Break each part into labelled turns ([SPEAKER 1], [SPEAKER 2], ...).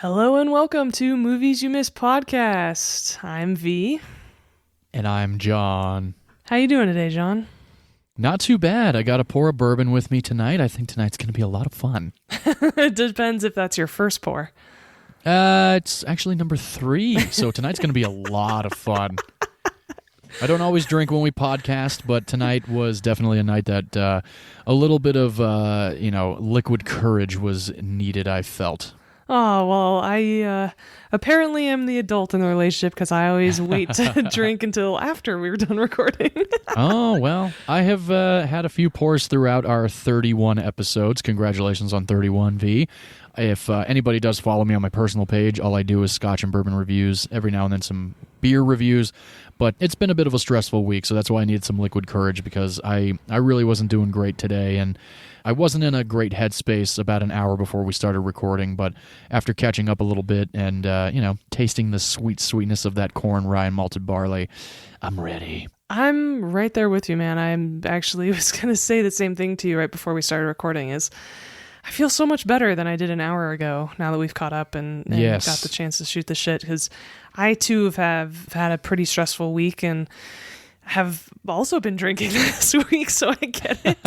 [SPEAKER 1] Hello and welcome to Movies You Missed podcast. I'm V.
[SPEAKER 2] And I'm John.
[SPEAKER 1] How you doing today, John?
[SPEAKER 2] Not too bad. I got a pour of bourbon with me tonight. I think tonight's going to be a lot of fun.
[SPEAKER 1] It depends if that's your first pour.
[SPEAKER 2] It's actually number 3, so tonight's going to be a lot of fun. I don't always drink when we podcast, but tonight was definitely a night that a little bit of, liquid courage was needed, I felt.
[SPEAKER 1] Oh, well, I apparently am the adult in the relationship because I always wait to drink until after we were done recording.
[SPEAKER 2] Oh, well, I have had a few pours throughout our 31 episodes. Congratulations on 31, V. If anybody does follow me on my personal page, all I do is Scotch and bourbon reviews, every now and then some beer reviews, but it's been a bit of a stressful week, so that's why I needed some liquid courage because I really wasn't doing great today, and I wasn't in a great headspace about an hour before we started recording, but after catching up a little bit and, tasting the sweetness of that corn, rye, and malted barley, I'm ready.
[SPEAKER 1] I'm right there with you, man. I'm actually was going to say the same thing to you right before we started recording is I feel so much better than I did an hour ago now that we've caught up and
[SPEAKER 2] Yes.
[SPEAKER 1] got the chance to shoot the shit because I, too, have had a pretty stressful week and have also been drinking this week, so I get it.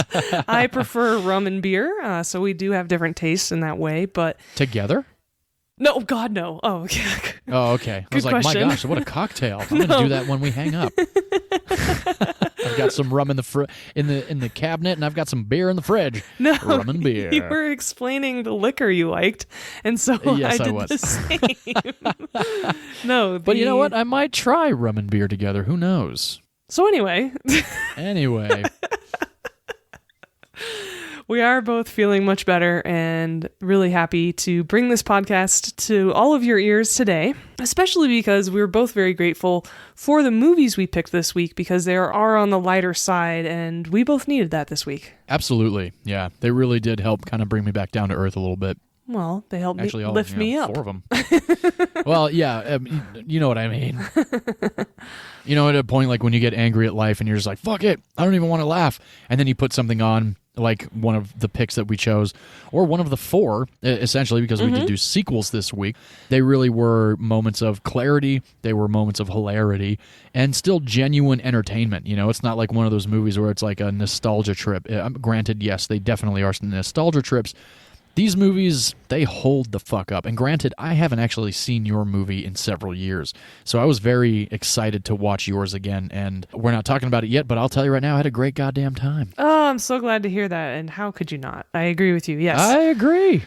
[SPEAKER 1] I prefer rum and beer, so we do have different tastes in that way, but...
[SPEAKER 2] Together?
[SPEAKER 1] No, God, no. Oh, okay.
[SPEAKER 2] Oh, okay. I was like,
[SPEAKER 1] question.
[SPEAKER 2] my gosh, what a cocktail. I'm going to do that when we hang up. I've got some rum in the cabinet, and I've got some beer in the fridge.
[SPEAKER 1] No,
[SPEAKER 2] rum and beer.
[SPEAKER 1] You were explaining the liquor you liked, and so
[SPEAKER 2] Yes,
[SPEAKER 1] I did
[SPEAKER 2] was.
[SPEAKER 1] the same. No,
[SPEAKER 2] But you know what? I might try rum and beer together. Who knows?
[SPEAKER 1] So anyway...
[SPEAKER 2] Anyway...
[SPEAKER 1] We are both feeling much better and really happy to bring this podcast to all of your ears today, especially because we're both very grateful for the movies we picked this week because they are on the lighter side and we both needed that this week.
[SPEAKER 2] Absolutely. Yeah, they really did help kind of bring me back down to earth a little bit.
[SPEAKER 1] Well, they helped
[SPEAKER 2] Actually,
[SPEAKER 1] me lift me up.
[SPEAKER 2] 4 of them. Well, yeah, you know what I mean. You know, at a point like when you get angry at life and you're just like, fuck it, I don't even want to laugh. And then you put something on, like one of the picks that we chose, or one of the 4, essentially, because we did do sequels this week. They really were moments of clarity. They were moments of hilarity and still genuine entertainment. You know, it's not like one of those movies where it's like a nostalgia trip. Granted, yes, they definitely are nostalgia trips. These movies, they hold the fuck up. And granted, I haven't actually seen your movie in several years. So I was very excited to watch yours again. And we're not talking about it yet, but I'll tell you right now, I had a great goddamn time.
[SPEAKER 1] Oh, I'm so glad to hear that. And how could you not? I agree with you. Yes.
[SPEAKER 2] I agree.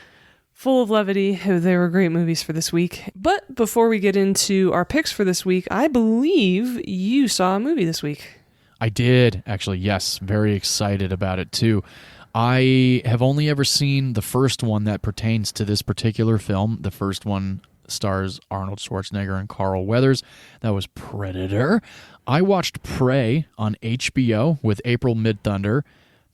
[SPEAKER 1] Full of levity. They were great movies for this week. But before we get into our picks for this week, I believe you saw a movie this week.
[SPEAKER 2] I did, actually, yes. Very excited about it, too. I have only ever seen the first one that pertains to this particular film. The first one stars Arnold Schwarzenegger and Carl Weathers. That was Predator. I watched Prey on HBO with April Midthunder.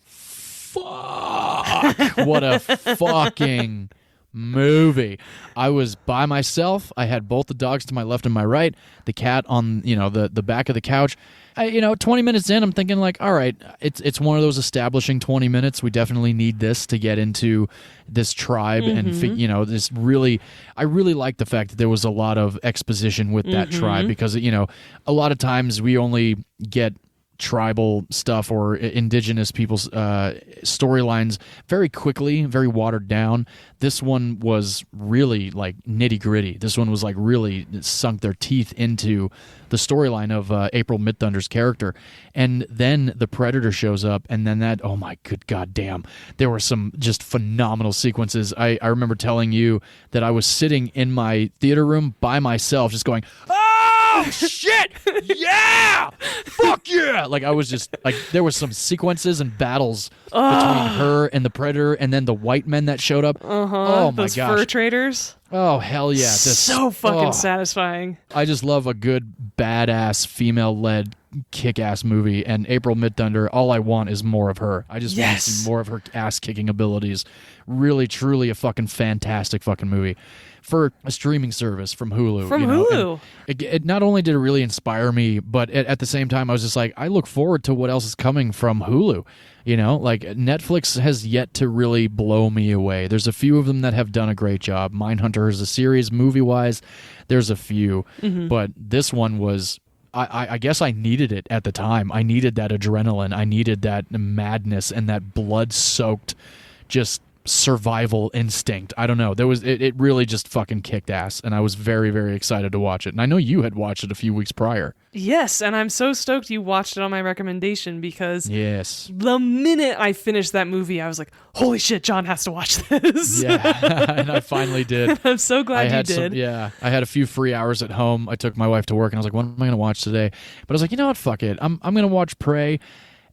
[SPEAKER 2] Fuck! What a fucking movie. I was by myself. I had both the dogs to my left and my right, the cat on, the back of the couch. 20 minutes in, I'm thinking like, all right, it's one of those establishing 20 minutes. We definitely need this to get into this tribe and, this really, I really like the fact that there was a lot of exposition with that tribe because, a lot of times we only get tribal stuff or indigenous people's storylines very quickly, very watered down. This one was really like nitty gritty. This one was like really sunk their teeth into the storyline of April Midthunder's character. And then the Predator shows up, and then that, oh my good goddamn, there were some just phenomenal sequences. I remember telling you that I was sitting in my theater room by myself just going, oh shit, yeah, fuck yeah. Like I was just like, there was some sequences and battles between her and the Predator and then the white men that showed up. Oh my
[SPEAKER 1] Those
[SPEAKER 2] gosh.
[SPEAKER 1] fur traders.
[SPEAKER 2] Oh hell yeah.
[SPEAKER 1] So fucking satisfying.
[SPEAKER 2] I just love a good badass female-led kick-ass movie. And April Midthunder, all I want is more of her. I just want to
[SPEAKER 1] Yes.
[SPEAKER 2] see more of her ass-kicking abilities. Really, truly a fucking fantastic fucking movie. For a streaming service from Hulu.
[SPEAKER 1] From Hulu.
[SPEAKER 2] It not only did it really inspire me, but at the same time, I was just like, I look forward to what else is coming from Hulu. Like Netflix has yet to really blow me away. There's a few of them that have done a great job. Mindhunter is a series, movie-wise, there's a few. But this one was... I guess I needed it at the time. I needed that adrenaline. I needed that madness and that blood-soaked just survival instinct. I don't know. It really just fucking kicked ass, and I was very, very excited to watch it. And I know you had watched it a few weeks prior.
[SPEAKER 1] Yes, and I'm so stoked you watched it on my recommendation because
[SPEAKER 2] Yes.
[SPEAKER 1] the minute I finished that movie, I was like, holy shit, John has to watch this.
[SPEAKER 2] Yeah, and I finally did.
[SPEAKER 1] I'm so glad you did.
[SPEAKER 2] I had a few free hours at home. I took my wife to work, and I was like, what am I going to watch today? But I was like, you know what? Fuck it. I'm going to watch Prey.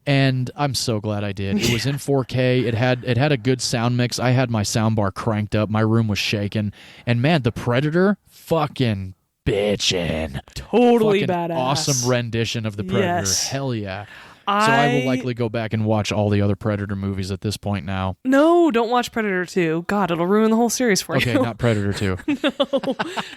[SPEAKER 2] And I'm so glad I did. It was in 4K. It had a good sound mix. I had my soundbar cranked up. My room was shaking. And man, the Predator, fucking bitchin'.
[SPEAKER 1] Totally
[SPEAKER 2] fucking
[SPEAKER 1] badass.
[SPEAKER 2] Awesome rendition of the Predator.
[SPEAKER 1] Yes.
[SPEAKER 2] Hell yeah. So I will likely go back and watch all the other Predator movies at this point now.
[SPEAKER 1] No, don't watch Predator 2. God, it'll ruin the whole series for
[SPEAKER 2] Okay,
[SPEAKER 1] you.
[SPEAKER 2] not Predator 2.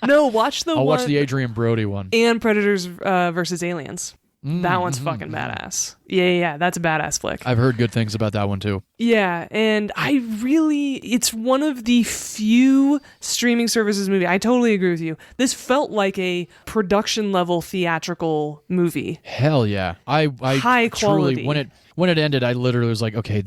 [SPEAKER 1] No, watch the
[SPEAKER 2] I'll
[SPEAKER 1] one
[SPEAKER 2] watch the Adrian Brody one.
[SPEAKER 1] and Predators versus Aliens. That one's fucking badass. Yeah, that's a badass flick.
[SPEAKER 2] I've heard good things about that one too.
[SPEAKER 1] Yeah, and it's one of the few streaming services movie. I totally agree with you. This felt like a production level theatrical movie.
[SPEAKER 2] Hell yeah. I
[SPEAKER 1] High
[SPEAKER 2] truly,
[SPEAKER 1] quality.
[SPEAKER 2] when it ended, I literally was like, okay,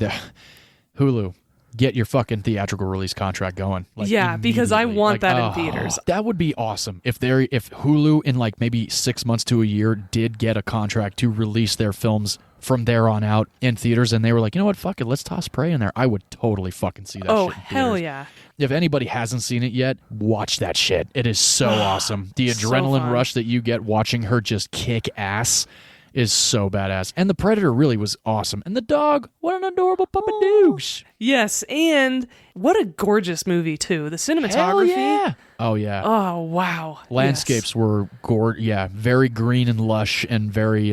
[SPEAKER 2] Hulu, get your fucking theatrical release contract going.
[SPEAKER 1] Yeah, because I
[SPEAKER 2] immediately.
[SPEAKER 1] want that in theaters.
[SPEAKER 2] That would be awesome if Hulu in like maybe 6 months to a year did get a contract to release their films from there on out in theaters, and they were like, you know what, fuck it, let's toss Prey in there. I would totally fucking see that shit in
[SPEAKER 1] hell
[SPEAKER 2] theaters.
[SPEAKER 1] yeah.
[SPEAKER 2] If anybody hasn't seen it yet, watch that shit. It is so awesome. The
[SPEAKER 1] So
[SPEAKER 2] adrenaline
[SPEAKER 1] fun.
[SPEAKER 2] rush that you get watching her just kick ass is so badass. And the Predator really was awesome. And the dog, what an adorable puppy douche.
[SPEAKER 1] Yes, and what a gorgeous movie too. The cinematography.
[SPEAKER 2] Hell yeah. Oh yeah.
[SPEAKER 1] Oh wow.
[SPEAKER 2] Landscapes were very green and lush and very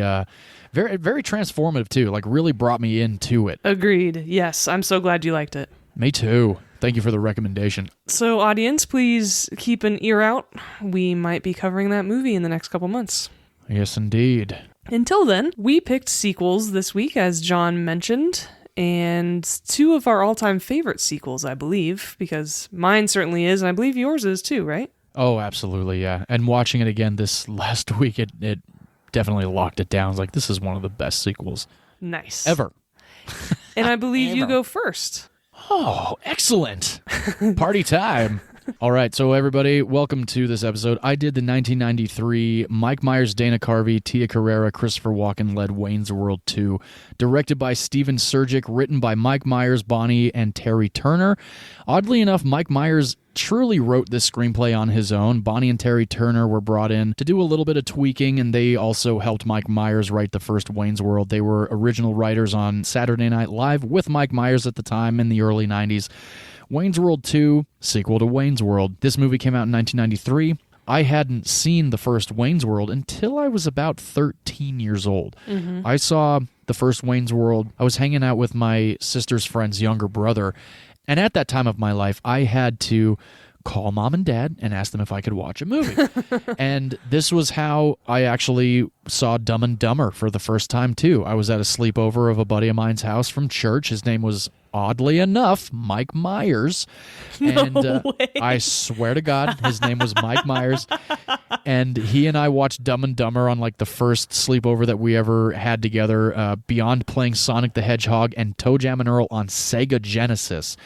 [SPEAKER 2] very very transformative too. Like really brought me into it.
[SPEAKER 1] Agreed. Yes, I'm so glad you liked it.
[SPEAKER 2] Me too. Thank you for the recommendation.
[SPEAKER 1] So audience, please keep an ear out. We might be covering that movie in the next couple months.
[SPEAKER 2] Yes, indeed.
[SPEAKER 1] Until then, we picked sequels this week, as John mentioned, and two of our all-time favorite sequels, I believe, because mine certainly is, and I believe yours is too, right?
[SPEAKER 2] Oh, absolutely, yeah. And watching it again this last week, it definitely locked it down. It's like, this is one of the best sequels
[SPEAKER 1] Nice.
[SPEAKER 2] ever.
[SPEAKER 1] And I believe you go first.
[SPEAKER 2] Oh, excellent. Party time. All right, so everybody, welcome to this episode. I did the 1993 Mike Myers, Dana Carvey, Tia Carrera, Christopher Walken-led Wayne's World 2, directed by Steven Surgic, written by Mike Myers, Bonnie, and Terry Turner. Oddly enough, Mike Myers truly wrote this screenplay on his own. Bonnie and Terry Turner were brought in to do a little bit of tweaking, and they also helped Mike Myers write the first Wayne's World. They were original writers on Saturday Night Live with Mike Myers at the time in the early 90s. Wayne's World 2, sequel to Wayne's World. This movie came out in 1993. I hadn't seen the first Wayne's World until I was about 13 years old. Mm-hmm. I saw the first Wayne's World. I was hanging out with my sister's friend's younger brother, and at that time of my life, I had to call mom and dad and ask them if I could watch a movie. And this was how I actually saw Dumb and Dumber for the first time, too. I was at a sleepover of a buddy of mine's house from church. His name was, oddly enough, Mike Myers. And
[SPEAKER 1] way.
[SPEAKER 2] I swear to God, his name was Mike Myers. And he and I watched Dumb and Dumber on like the first sleepover that we ever had together, beyond playing Sonic the Hedgehog and Toe Jam and Earl on Sega Genesis.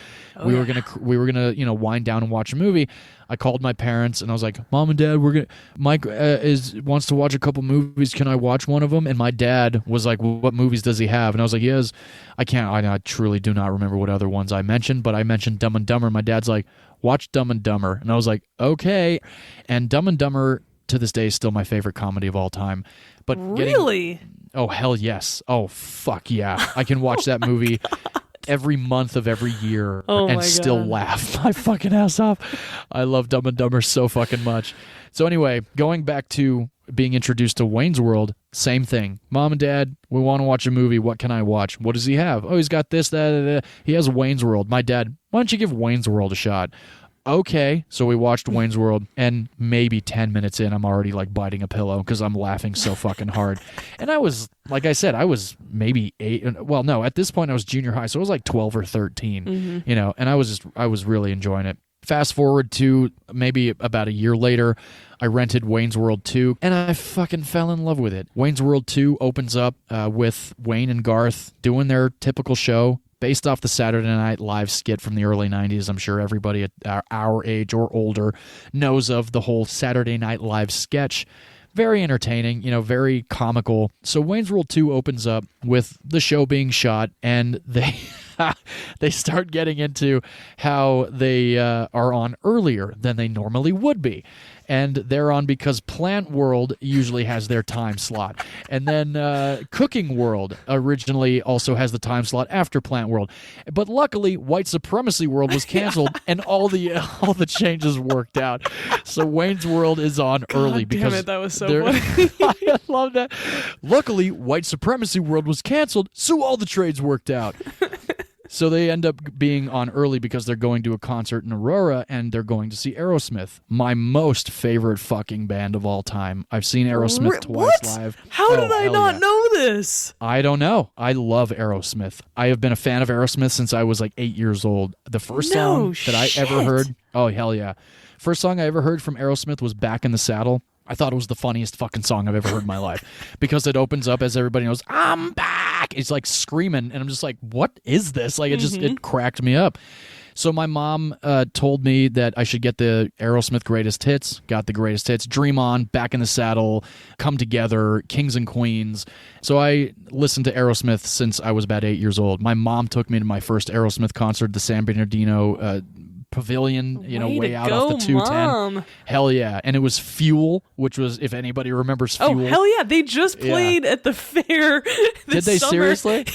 [SPEAKER 2] We were gonna wind down and watch a movie. I called my parents and I was like, Mom and Dad, Mike wants to watch a couple movies. Can I watch one of them? And my dad was like, what movies does he have? And I was like, I truly do not remember what other ones I mentioned, but I mentioned Dumb and Dumber. My dad's like, watch Dumb and Dumber. And I was like, okay. And Dumb and Dumber to this day is still my favorite comedy of all time. But
[SPEAKER 1] really?
[SPEAKER 2] Oh, hell yes. Oh, fuck yeah. I can watch that movie every month of every year and still laugh my fucking ass off. I love Dumb and Dumber so fucking much. So anyway, going back to being introduced to Wayne's World, same thing. Mom and Dad, we want to watch a movie. What can I watch? What does he have? Oh, he's got this, that. He has Wayne's World. My dad, why don't you give Wayne's World a shot? Okay, so we watched Wayne's World, and maybe 10 minutes in, I'm already like biting a pillow because I'm laughing so fucking hard. And I was, like I said, I was maybe 8. Well, no, at this point I was junior high, so I was like 12 or 13, you know, and I was really enjoying it. Fast forward to maybe about a year later, I rented Wayne's World 2, and I fucking fell in love with it. Wayne's World 2 opens up with Wayne and Garth doing their typical show, based off the Saturday Night Live skit from the early 90s. I'm sure everybody at our age or older knows of the whole Saturday Night Live sketch. Very entertaining, you know, very comical. So Wayne's World 2 opens up with the show being shot, and they start getting into how they are on earlier than they normally would be. And they're on because Plant World usually has their time slot. And then Cooking World originally also has the time slot after Plant World. But luckily, White Supremacy World was canceled, and all the changes worked out. So Wayne's World is on early because
[SPEAKER 1] damn it, that was so funny.
[SPEAKER 2] I love that. Luckily, White Supremacy World was canceled, so all the trades worked out. So they end up being on early because they're going to a concert in Aurora, and they're going to see Aerosmith, my most favorite fucking band of all time. I've seen Aerosmith twice live.
[SPEAKER 1] How did I not know this?
[SPEAKER 2] I don't know. I love Aerosmith. I have been a fan of Aerosmith since I was like 8 years old. The first song that I ever heard, oh hell yeah. First song I ever heard from Aerosmith was Back in the Saddle. I thought it was the funniest fucking song I've ever heard in my life because it opens up, as everybody knows, I'm back. It's like screaming, and I'm just like, what is this? Like, it cracked me up. So my mom told me that I should get the Aerosmith Greatest Hits, got the Greatest Hits, Dream On, Back in the Saddle, Come Together, Kings and Queens. So I listened to Aerosmith since I was about 8 years old. My mom took me to my first Aerosmith concert, the San Bernardino Pavilion, you know, way out off the 210.
[SPEAKER 1] Mom.
[SPEAKER 2] Hell yeah. And it was Fuel, which was, if anybody remembers Fuel.
[SPEAKER 1] Oh, hell yeah. They just played at the fair this
[SPEAKER 2] Did they
[SPEAKER 1] summer.
[SPEAKER 2] Seriously?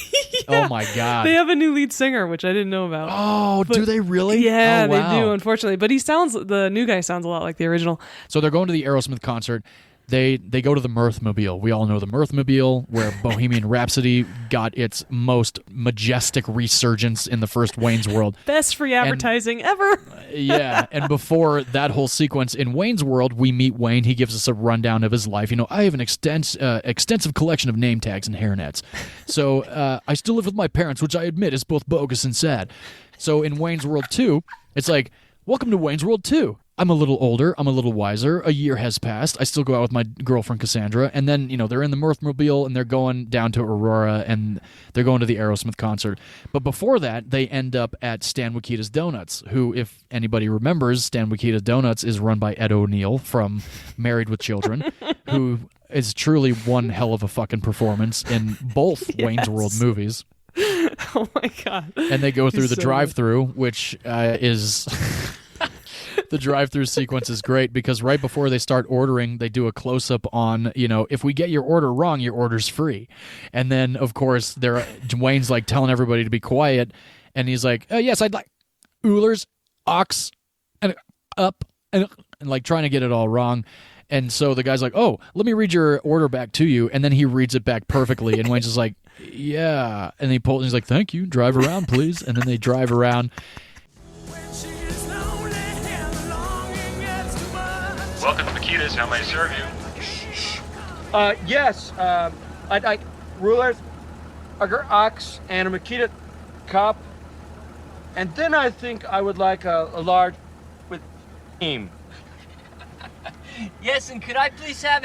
[SPEAKER 1] Yeah.
[SPEAKER 2] Oh my God.
[SPEAKER 1] They have a new lead singer, which I didn't know about.
[SPEAKER 2] Oh, do they really?
[SPEAKER 1] Yeah,
[SPEAKER 2] oh, wow.
[SPEAKER 1] they do, unfortunately. But the new guy sounds a lot like the original.
[SPEAKER 2] So they're going to the Aerosmith concert. They go to the Mirthmobile. We all know the Mirthmobile, where Bohemian Rhapsody got its most majestic resurgence in the first Wayne's World.
[SPEAKER 1] Best free advertising ever.
[SPEAKER 2] Yeah, and before that whole sequence in Wayne's World, we meet Wayne. He gives us a rundown of his life. You know, I have an extensive collection of name tags and hairnets. So I still live with my parents, which I admit is both bogus and sad. So in Wayne's World 2, it's like, welcome to Wayne's World 2. I'm a little older. I'm a little wiser. A year has passed. I still go out with my girlfriend, Cassandra. And then, you know, they're in the Mirthmobile, and they're going down to Aurora, and they're going to the Aerosmith concert. But before that, they end up at Stan Wakita's Donuts, who, if anybody remembers, Stan Wakita's Donuts is run by Ed O'Neill from Married with Children, who is truly one hell of a fucking performance in both Wayne's World movies.
[SPEAKER 1] Oh, my God.
[SPEAKER 2] And they go through the drive-thru, which is... The drive-through sequence is great because right before they start ordering, they do a close-up on, you know, if we get your order wrong, your order's free. And then, of course, Wayne's like telling everybody to be quiet, and he's like, yes, I'd like Oolers, ox, and up, and like trying to get it all wrong. And so the guy's like, oh, let me read your order back to you. And then he reads it back perfectly. And Wayne's just like, yeah. And he's like, thank you. Drive around, please. And then they drive around.
[SPEAKER 3] Welcome to Makita's. How may I serve you?
[SPEAKER 4] Yes. I'd like rulers, a ox, and a Makita cup. And then I think I would like a large with cream.
[SPEAKER 5] Yes, and could I please have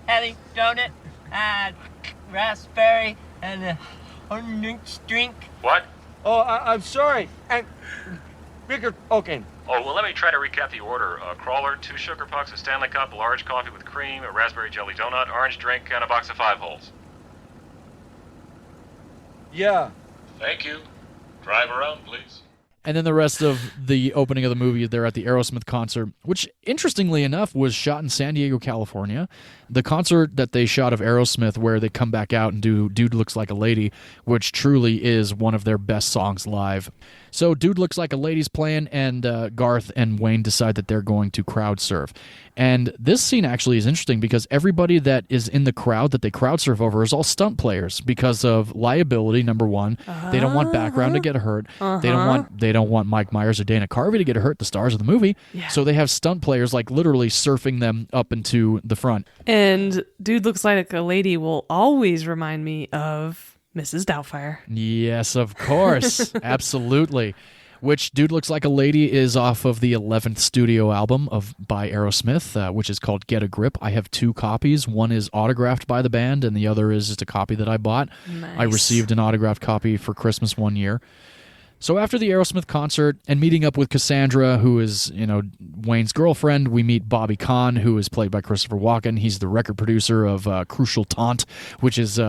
[SPEAKER 5] a donut, raspberry, and a orange drink?
[SPEAKER 3] What?
[SPEAKER 4] Oh, I'm sorry. And bigger. Okay.
[SPEAKER 3] Oh, well, let me try to recap the order. A crawler, 2 sugar pucks, a Stanley Cup, a large coffee with cream, a raspberry jelly donut, orange drink, and a box of 5 holes.
[SPEAKER 4] Yeah.
[SPEAKER 3] Thank you. Drive around, please.
[SPEAKER 2] And then the rest of the opening of the movie, they're at the Aerosmith concert, which, interestingly enough, was shot in San Diego, California. The concert that they shot of Aerosmith, where they come back out and do Dude Looks Like a Lady, which truly is one of their best songs live. So Dude Looks Like a Lady's playing, and Garth and Wayne decide that they're going to crowd surf. And this scene actually is interesting because everybody that is in the crowd that they crowd surf over is all stunt players because of liability, number one. They don't want background to get hurt. They don't want Mike Myers or Dana Carvey to get hurt, the stars of the movie.
[SPEAKER 1] Yeah.
[SPEAKER 2] So they have stunt players like literally surfing them up into the front.
[SPEAKER 1] And Dude Looks Like a Lady will always remind me of Mrs. Doubtfire.
[SPEAKER 2] Yes, of course. Absolutely. Which Dude Looks Like a Lady is off of the 11th studio album by Aerosmith, which is called Get a Grip. I have 2 copies. One is autographed by the band, and the other is just a copy that I bought.
[SPEAKER 1] Nice.
[SPEAKER 2] I received an autographed copy for Christmas one year. So after the Aerosmith concert and meeting up with Cassandra, who is, Wayne's girlfriend, we meet Bobby Kahn, who is played by Christopher Walken. He's the record producer of Crucial Taunt, which is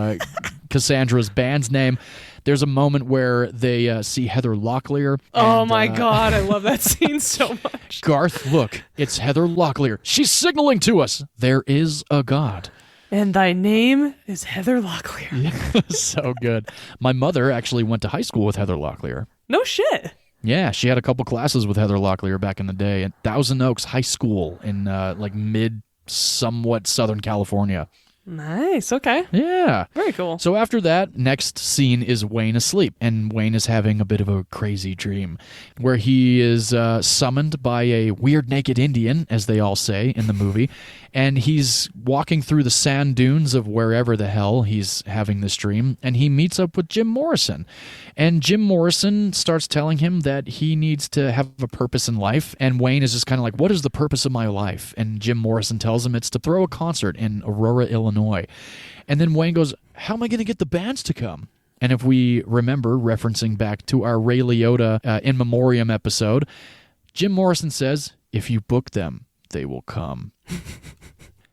[SPEAKER 2] Cassandra's band's name. There's a moment where they see Heather Locklear.
[SPEAKER 1] Oh my God, I love that scene so much.
[SPEAKER 2] Garth, look, it's Heather Locklear. She's signaling to us. There is a God.
[SPEAKER 1] And thy name is Heather Locklear.
[SPEAKER 2] So good. My mother actually went to high school with Heather Locklear.
[SPEAKER 1] No shit.
[SPEAKER 2] Yeah, she had a couple classes with Heather Locklear back in the day at Thousand Oaks High School in somewhat Southern California.
[SPEAKER 1] Nice. Okay.
[SPEAKER 2] Yeah.
[SPEAKER 1] Very cool.
[SPEAKER 2] So after that, next scene is Wayne asleep, and Wayne is having a bit of a crazy dream where he is summoned by a weird naked Indian, as they all say in the movie, and he's walking through the sand dunes of wherever the hell he's having this dream, and he meets up with Jim Morrison. And Jim Morrison starts telling him that he needs to have a purpose in life, and Wayne is just kind of like, what is the purpose of my life? And Jim Morrison tells him it's to throw a concert in Aurora, Illinois. And then Wayne goes, how am I going to get the bands to come? And if we remember, referencing back to our Ray Liotta In Memoriam episode, Jim Morrison says, if you book them, they will come.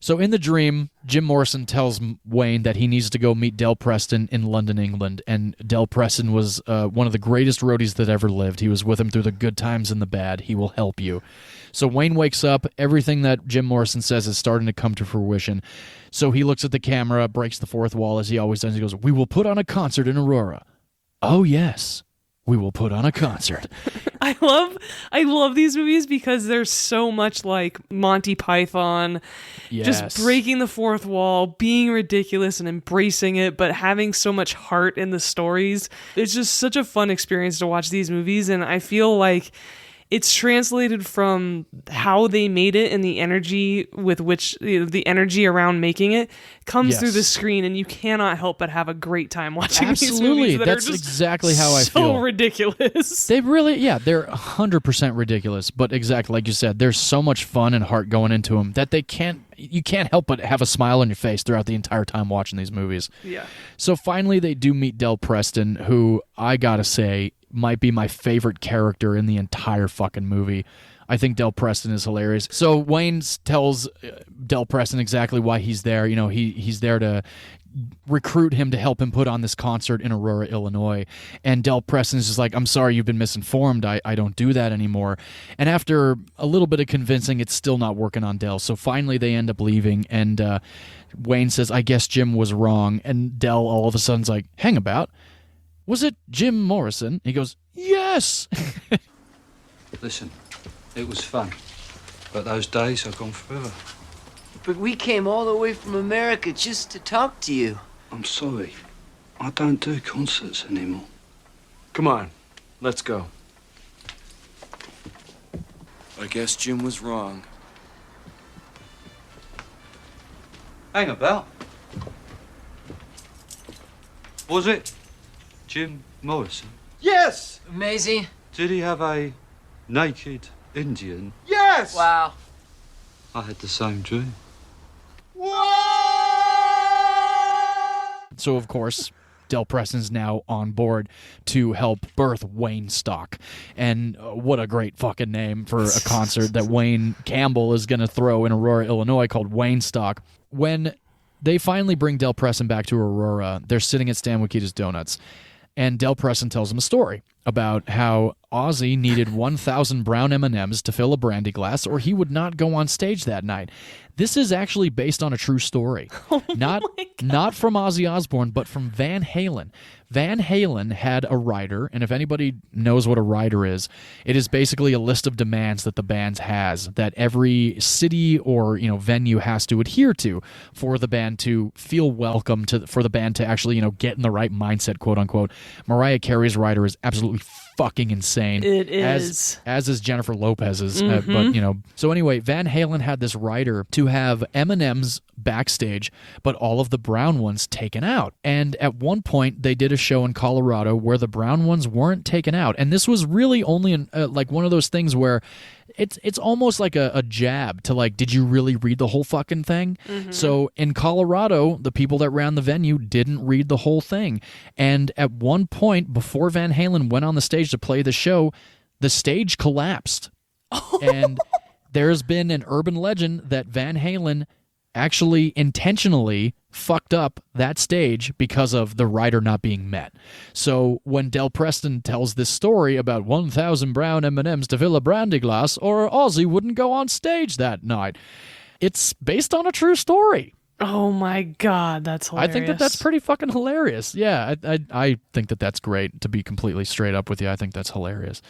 [SPEAKER 2] So in the dream, Jim Morrison tells Wayne that he needs to go meet Del Preston in London, England. And Del Preston was one of the greatest roadies that ever lived. He was with him through the good times and the bad. He will help you. So Wayne wakes up. Everything that Jim Morrison says is starting to come to fruition. So he looks at the camera, breaks the fourth wall as he always does. He goes, we will put on a concert in Aurora. Oh, yes. We will put on a concert.
[SPEAKER 1] I love these movies because they're so much like Monty Python, just breaking the fourth wall, being ridiculous and embracing it, but having so much heart in the stories. It's just such a fun experience to watch these movies, and I feel like it's translated from how they made it and the energy with which the energy around making it comes through the screen, and you cannot help but have a great time watching these movies.
[SPEAKER 2] That's exactly how I feel.
[SPEAKER 1] So ridiculous.
[SPEAKER 2] They really, they're 100% ridiculous, but exactly like you said, there's so much fun and heart going into them that you can't help but have a smile on your face throughout the entire time watching these movies.
[SPEAKER 1] Yeah.
[SPEAKER 2] So finally they do meet Del Preston, who I gotta say might be my favorite character in the entire fucking movie. I think Del Preston is hilarious. So Wayne tells Del Preston exactly why he's there. He's there to recruit him to help him put on this concert in Aurora, Illinois. And Del Preston is just like, I'm sorry, you've been misinformed. I don't do that anymore. And after a little bit of convincing, it's still not working on Del. So finally they end up leaving, and Wayne says, I guess Jim was wrong. And Del all of a sudden's like, hang about. Was it Jim Morrison? He goes, yes!
[SPEAKER 6] Listen, it was fun, but those days are gone forever.
[SPEAKER 5] But we came all the way from America just to talk to you.
[SPEAKER 6] I'm sorry. I don't do concerts anymore.
[SPEAKER 4] Come on, let's go.
[SPEAKER 7] I guess Jim was wrong.
[SPEAKER 6] Hang about. Was it Jim Morrison?
[SPEAKER 4] Yes!
[SPEAKER 5] Amazing.
[SPEAKER 6] Did he have a naked Indian?
[SPEAKER 4] Yes!
[SPEAKER 5] Wow.
[SPEAKER 6] I had the same dream.
[SPEAKER 2] So, of course, Del Preston's now on board to help birth Wayne Stock. And what a great fucking name for a concert that Wayne Campbell is going to throw in Aurora, Illinois, called Wayne Stock. When they finally bring Del Preston back to Aurora, they're sitting at Stan Wakita's Donuts. And Del Preston tells him a story about how Ozzy needed 1,000 brown M&Ms to fill a brandy glass or he would not go on stage that night. This is actually based on a true story. Not from Ozzy Osbourne, but from Van Halen. Van Halen had a rider, and if anybody knows what a rider is, it is basically a list of demands that the band has that every city or venue has to adhere to for the band to feel welcome, for the band to actually get in the right mindset, quote unquote. Mariah Carey's rider is absolutely fucking insane.
[SPEAKER 1] It is.
[SPEAKER 2] As is Jennifer Lopez's. So anyway, Van Halen had this rider to have M&Ms backstage, but all of the brown ones taken out. And at one point, they did a show in Colorado where the brown ones weren't taken out. And this was really only like one of those things where it's almost like a jab to like, did you really read the whole fucking thing? Mm-hmm. So in Colorado, the people that ran the venue didn't read the whole thing. And at one point, before Van Halen went on the stage to play the show, the stage collapsed. And there's been an urban legend that Van Halen actually intentionally fucked up that stage because of the rider not being met. So when Del Preston tells this story about 1,000 brown M&Ms to fill a brandy glass, or Ozzy wouldn't go on stage that night, it's based on a true story.
[SPEAKER 1] Oh my God, that's hilarious.
[SPEAKER 2] I think that's pretty fucking hilarious. Yeah, I think that's great, to be completely straight up with you. I think that's hilarious.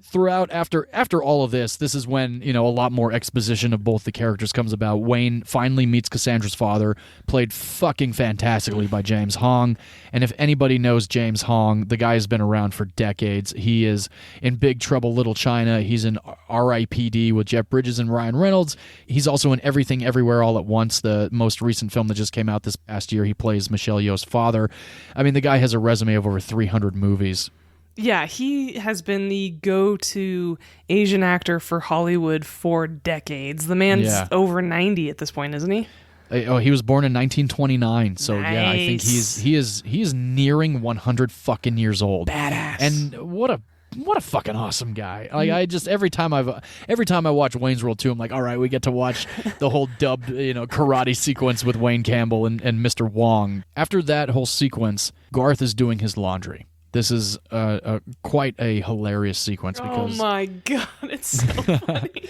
[SPEAKER 2] Throughout, after all of this is when, a lot more exposition of both the characters comes about. Wayne finally meets Cassandra's father, played fucking fantastically by James Hong. And if anybody knows James Hong, the guy has been around for decades. He is in Big Trouble Little China. He's in R.I.P.D. with Jeff Bridges and Ryan Reynolds. He's also in Everything Everywhere All at Once, the most recent film that just came out this past year. He plays Michelle Yeoh's father. I mean, the guy has a resume of over 300 movies.
[SPEAKER 1] Yeah, he has been the go-to Asian actor for Hollywood for decades. The man's over 90 at this point, isn't he?
[SPEAKER 2] Oh, he was born in 1929, so
[SPEAKER 1] nice.
[SPEAKER 2] Yeah, I think he is nearing 100 fucking years old.
[SPEAKER 1] Badass.
[SPEAKER 2] And what a fucking awesome guy. Like I just every time I watch Wayne's World 2, I'm like, all right, we get to watch the whole dubbed karate sequence with Wayne Campbell and Mr. Wong. After that whole sequence, Garth is doing his laundry. This is quite a hilarious sequence because...
[SPEAKER 1] Oh my God, it's so funny.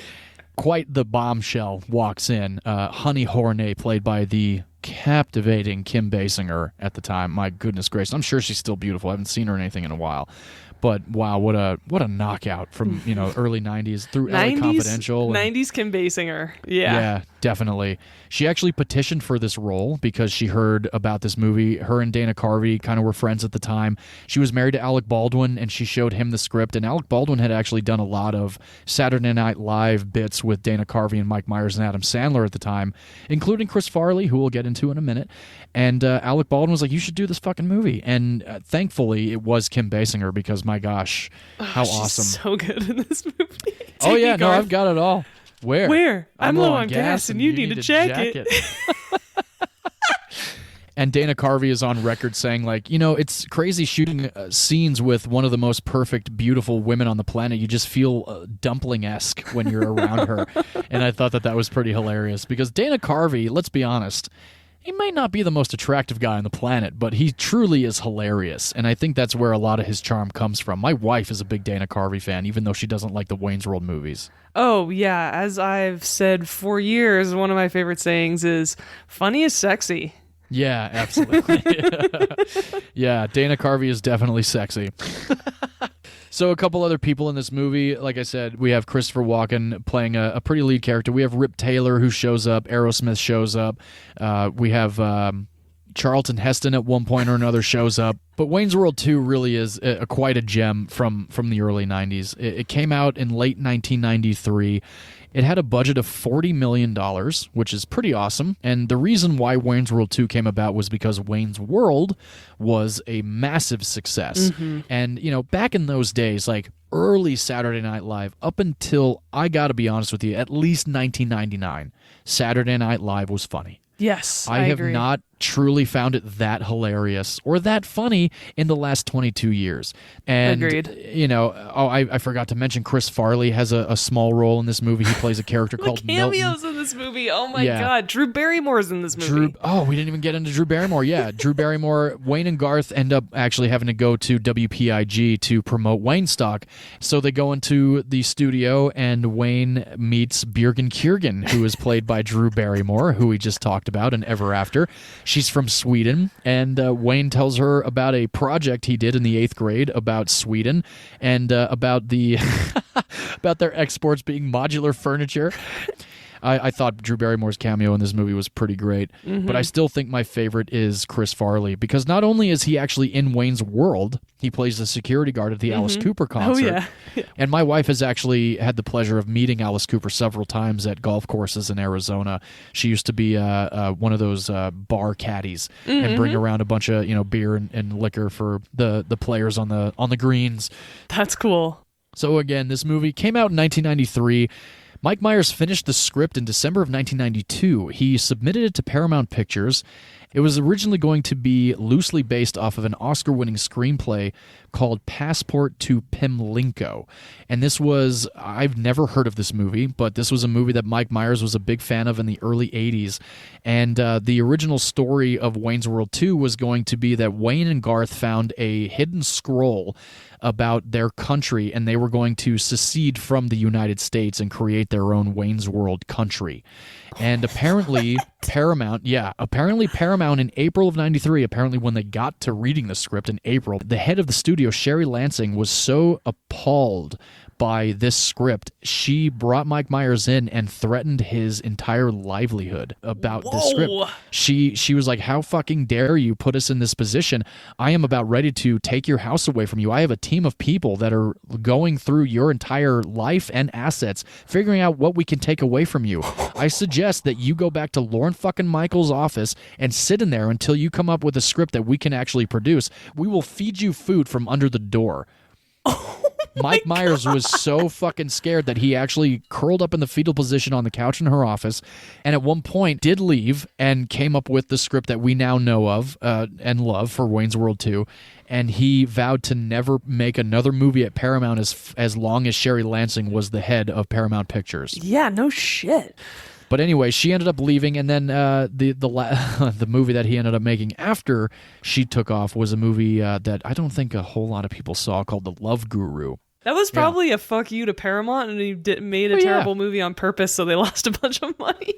[SPEAKER 2] Quite the bombshell walks in. Honey Hornay, played by the captivating Kim Basinger at the time. My goodness gracious. I'm sure she's still beautiful. I haven't seen her in anything in a while. But wow, what a knockout from early 90s through LA Confidential.
[SPEAKER 1] 90s Kim Basinger. Yeah,
[SPEAKER 2] definitely. She actually petitioned for this role because she heard about this movie. Her and Dana Carvey kind of were friends at the time. She was married to Alec Baldwin, and she showed him the script. And Alec Baldwin had actually done a lot of Saturday Night Live bits with Dana Carvey and Mike Myers and Adam Sandler at the time, including Chris Farley, who we'll get into in a minute. And Alec Baldwin was like, you should do this fucking movie. And thankfully, it was Kim Basinger because, my gosh, how awesome.
[SPEAKER 1] She's so good in this movie.
[SPEAKER 2] Oh, yeah, no, I've got it all. Where?
[SPEAKER 1] I'm low on gas and you need a jacket.
[SPEAKER 2] And Dana Carvey is on record saying, like, it's crazy shooting scenes with one of the most perfect, beautiful women on the planet. You just feel dumpling-esque when you're around her. And I thought that was pretty hilarious because Dana Carvey, let's be honest, he might not be the most attractive guy on the planet, but he truly is hilarious. And I think that's where a lot of his charm comes from. My wife is a big Dana Carvey fan, even though she doesn't like the Wayne's World movies.
[SPEAKER 1] Oh, yeah. As I've said for years, one of my favorite sayings is, funny is sexy.
[SPEAKER 2] Yeah, absolutely. Yeah, Dana Carvey is definitely sexy. So a couple other people in this movie, like I said, we have Christopher Walken playing a pretty lead character. We have Rip Taylor who shows up. Aerosmith shows up. We have Charlton Heston at one point or another shows up. But Wayne's World 2 really is quite a gem from the early 90s. It came out in late 1993. It had a budget of $40 million, which is pretty awesome. And the reason why Wayne's World 2 came about was because Wayne's World was a massive success. Mm-hmm. And, back in those days, like early Saturday Night Live, up until, I gotta be honest with you, at least 1999, Saturday Night Live was funny.
[SPEAKER 1] Yes,
[SPEAKER 2] I have
[SPEAKER 1] agree.
[SPEAKER 2] not truly found it that hilarious or that funny in the last 22 years. And,
[SPEAKER 1] Agreed.
[SPEAKER 2] I forgot to mention Chris Farley has a small role in this movie. He plays a character called Milton.
[SPEAKER 1] Cameos in this movie. Oh my God. Drew Barrymore's in this movie.
[SPEAKER 2] We didn't even get into Drew Barrymore. Yeah, Drew Barrymore, Wayne and Garth end up actually having to go to WPIG to promote Wayne stock. So they go into the studio and Wayne meets Björgen Kiergan, who is played by Drew Barrymore, who we just talked about in Ever After. She's from Sweden, and Wayne tells her about a project he did in the 8th grade about Sweden and about the about their exports being modular furniture. I thought Drew Barrymore's cameo in this movie was pretty great, but I still think my favorite is Chris Farley, because not only is he actually in Wayne's World, he plays the security guard at the Alice Cooper concert.
[SPEAKER 1] Oh, yeah.
[SPEAKER 2] And my wife has actually had the pleasure of meeting Alice Cooper several times at golf courses in Arizona. She used to be one of those bar caddies and bring around a bunch of beer and liquor for the players on the greens.
[SPEAKER 1] That's cool.
[SPEAKER 2] So again, this movie came out in 1993. Mike Myers finished the script in December of 1992. He submitted it to Paramount Pictures. It was originally going to be loosely based off of an Oscar-winning screenplay called Passport to Pimlinko. And this was, I've never heard of this movie, but this was a movie that Mike Myers was a big fan of in the early 80s. And the original story of Wayne's World 2 was going to be that Wayne and Garth found a hidden scroll about their country, and they were going to secede from the United States and create their own Wayne's World country. And apparently Paramount in April of 93, apparently when they got to reading the script in April, the head of the studio, Sherry Lansing, was so appalled by this script, she brought Mike Myers in and threatened his entire livelihood about this script. She was like, how fucking dare you put us in this position? I am about ready to take your house away from you. I have a team of people that are going through your entire life and assets, figuring out what we can take away from you. I suggest that you go back to Lorne fucking Michaels' office and sit in there until you come up with a script that we can actually produce. We will feed you food from under the door. Mike Myers was so fucking scared that he actually curled up in the fetal position on the couch in her office, and at one point did leave and came up with the script that we now know of and love for Wayne's World 2, and he vowed to never make another movie at Paramount as long as Sherry Lansing was the head of Paramount Pictures.
[SPEAKER 1] Yeah, no shit.
[SPEAKER 2] But anyway, she ended up leaving, and then the movie that he ended up making after she took off was a movie that I don't think a whole lot of people saw, called The Love Guru.
[SPEAKER 1] That was probably a fuck you to Paramount, and he made a terrible movie on purpose, so they lost a bunch of money.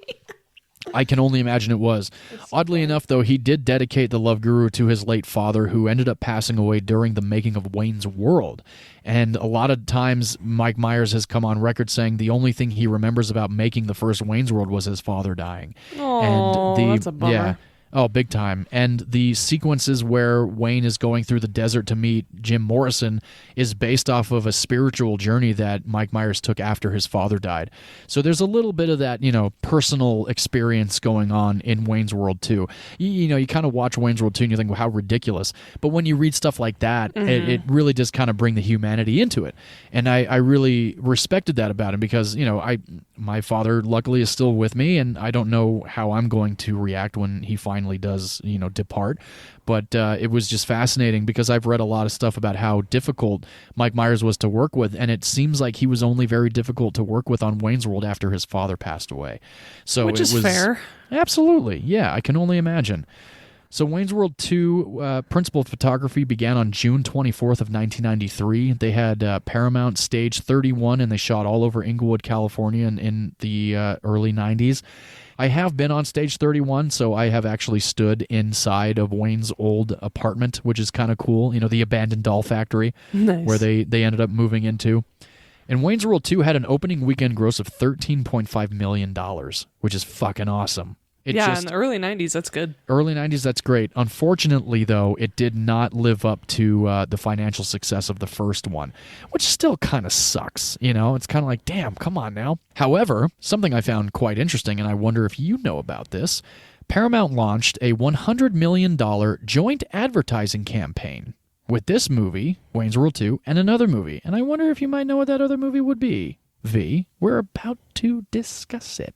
[SPEAKER 2] I can only imagine it was. Oddly enough, though, he did dedicate The Love Guru to his late father, who ended up passing away during the making of Wayne's World. And a lot of times, Mike Myers has come on record saying the only thing he remembers about making the first Wayne's World was his father dying.
[SPEAKER 1] Oh, that's a bummer.
[SPEAKER 2] Yeah. Oh, big time. And the sequences where Wayne is going through the desert to meet Jim Morrison is based off of a spiritual journey that Mike Myers took after his father died. So there's a little bit of that, personal experience going on in Wayne's World 2. You kind of watch Wayne's World 2 and you think, well, how ridiculous. But when you read stuff like that, it really does kind of bring the humanity into it. And I really respected that about him because, my father luckily is still with me, and I don't know how I'm going to react when he finally does, depart. But it was just fascinating because I've read a lot of stuff about how difficult Mike Myers was to work with, and it seems like he was only very difficult to work with on Wayne's World after his father passed away. So
[SPEAKER 1] Which is fair.
[SPEAKER 2] Absolutely. Yeah, I can only imagine. So Wayne's World 2 principal photography began on June 24th of 1993. They had Paramount Stage 31, and they shot all over Inglewood, California in the early 90s. I have been on Stage 31, so I have actually stood inside of Wayne's old apartment, which is kind of cool. The abandoned doll factory where they ended up moving into. And Wayne's World 2 had an opening weekend gross of $13.5 million, which is fucking awesome.
[SPEAKER 1] In the early 90s, that's good.
[SPEAKER 2] Early 90s, that's great. Unfortunately, though, it did not live up to the financial success of the first one, which still kind of sucks. It's kind of like, damn, come on now. However, something I found quite interesting, and I wonder if you know about this, Paramount launched a $100 million joint advertising campaign with this movie, Wayne's World 2, and another movie. And I wonder if you might know what that other movie would be. V, we're about to discuss it.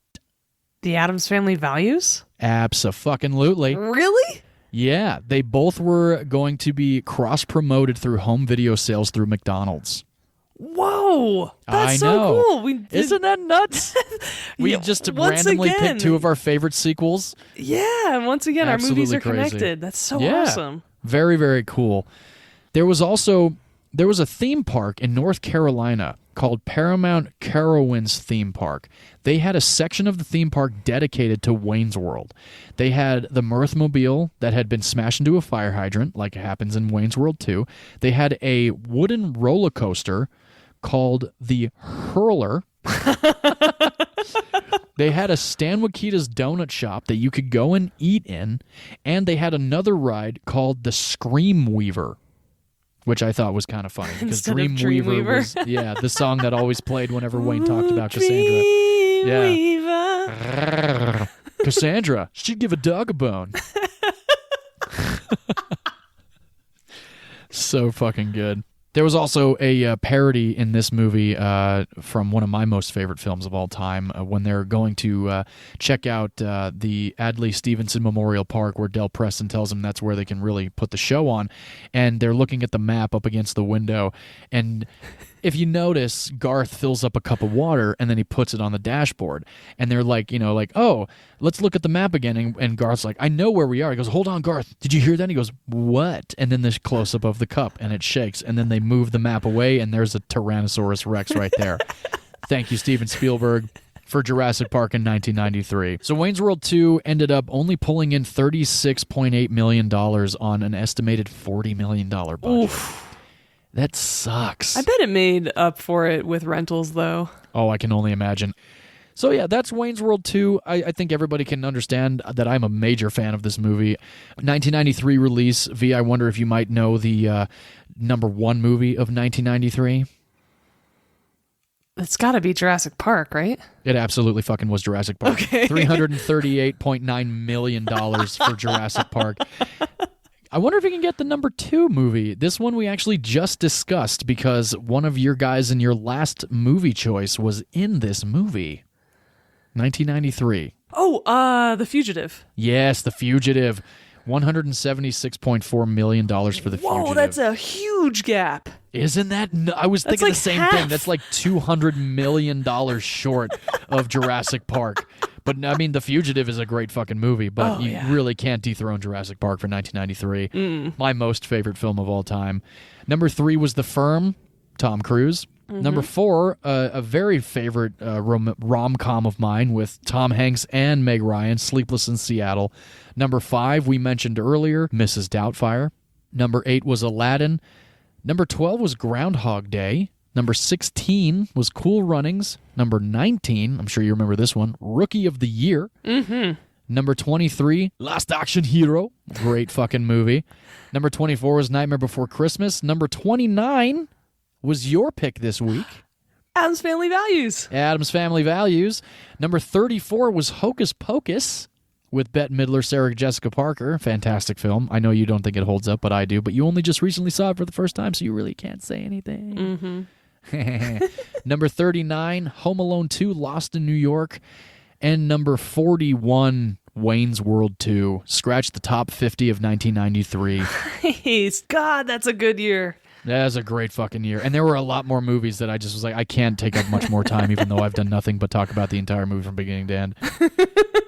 [SPEAKER 1] The Addams Family Values?
[SPEAKER 2] Abso-fucking-lutely.
[SPEAKER 1] Really?
[SPEAKER 2] Yeah, they both were going to be cross-promoted through home video sales through McDonald's.
[SPEAKER 1] Whoa, that's
[SPEAKER 2] I
[SPEAKER 1] so
[SPEAKER 2] know.
[SPEAKER 1] cool.
[SPEAKER 2] Isn't that nuts? We
[SPEAKER 1] Yeah,
[SPEAKER 2] just
[SPEAKER 1] once
[SPEAKER 2] randomly
[SPEAKER 1] again.
[SPEAKER 2] picked two of our favorite sequels.
[SPEAKER 1] Yeah, and once again, our movies
[SPEAKER 2] Absolutely
[SPEAKER 1] are
[SPEAKER 2] crazy.
[SPEAKER 1] connected. That's so
[SPEAKER 2] Yeah.
[SPEAKER 1] awesome.
[SPEAKER 2] Very, very cool. There was a theme park in North Carolina called Paramount Carowinds Theme Park. They had a section of the theme park dedicated to Wayne's World. They had the Mirthmobile that had been smashed into a fire hydrant, like it happens in Wayne's World 2. They had a wooden roller coaster called the Hurler. They had a Stan Wakita's donut shop that you could go and eat in, and they had another ride called the Scream Weaver, which I thought was kind of funny because
[SPEAKER 1] Instead of Dreamweaver.
[SPEAKER 2] was the song that always played whenever Wayne talked about Cassandra.
[SPEAKER 1] Dreamweaver.
[SPEAKER 2] Cassandra, she'd give a dog a bone. So fucking good. There was also a parody in this movie from one of my most favorite films of all time when they're going to check out the Adlai Stevenson Memorial Park where Del Preston tells them that's where they can really put the show on. And they're looking at the map up against the window. And if you notice, Garth fills up a cup of water and then he puts it on the dashboard. And they're like, oh, let's look at the map again. And Garth's like, I know where we are. He goes, hold on, Garth. Did you hear that? He goes, what? And then there's close-up of the cup and it shakes. And then they move the map away and there's a Tyrannosaurus Rex right there. Thank you, Steven Spielberg, for Jurassic Park in 1993. So Wayne's World 2 ended up only pulling in $36.8 million on an estimated $40 million budget.
[SPEAKER 1] Oof.
[SPEAKER 2] That sucks.
[SPEAKER 1] I bet it made up for it with rentals, though.
[SPEAKER 2] Oh, I can only imagine. So yeah, that's Wayne's World 2. I think everybody can understand that I'm a major fan of this movie. 1993 release. V, I wonder if you might know the number one movie of 1993.
[SPEAKER 1] It's got to be Jurassic Park, right?
[SPEAKER 2] It absolutely fucking was Jurassic Park.
[SPEAKER 1] Okay.
[SPEAKER 2] $338.9 million for Jurassic Park. I wonder if we can get the number two movie. This one we actually just discussed because one of your guys in your last movie choice was in this movie. 1993.
[SPEAKER 1] Oh, The Fugitive.
[SPEAKER 2] Yes, The Fugitive. $176.4 million for The Fugitive.
[SPEAKER 1] Whoa, that's a huge gap.
[SPEAKER 2] Isn't that... I was
[SPEAKER 1] That's
[SPEAKER 2] thinking
[SPEAKER 1] like
[SPEAKER 2] the same
[SPEAKER 1] half.
[SPEAKER 2] thing. That's like $200 million short of Jurassic Park. But, I mean, The Fugitive is a great fucking movie, but you really can't dethrone Jurassic Park for 1993. My most favorite film of all time. Number 3 was The Firm, Tom Cruise. Number 4, a very favorite rom-com of mine with Tom Hanks and Meg Ryan, Sleepless in Seattle. Number 5, we mentioned earlier, Mrs. Doubtfire. Number 8 was Aladdin. Number 12 was Groundhog Day. Number 16 was Cool Runnings. Number 19, I'm sure you remember this one, Rookie of the Year. Number 23, Last Action Hero. Great fucking movie. Number 24 was Nightmare Before Christmas. Number 29 was your pick this week.
[SPEAKER 1] Addams Family Values.
[SPEAKER 2] Addams Family Values. Number 34 was Hocus Pocus with Bette Midler, Sarah Jessica Parker. Fantastic film. I know you don't think it holds up, but I do. But you only just recently saw it for the first time, so you really can't say anything. Number 39, Home Alone 2, Lost in New York. And number 41, Wayne's World 2. Scratch the top 50 of 1993.
[SPEAKER 1] Nice. God, that's a good year.
[SPEAKER 2] That was a great fucking year. And there were a lot more movies that I just was like, I can't take up much more time, even though I've done nothing but talk about the entire movie from beginning to end.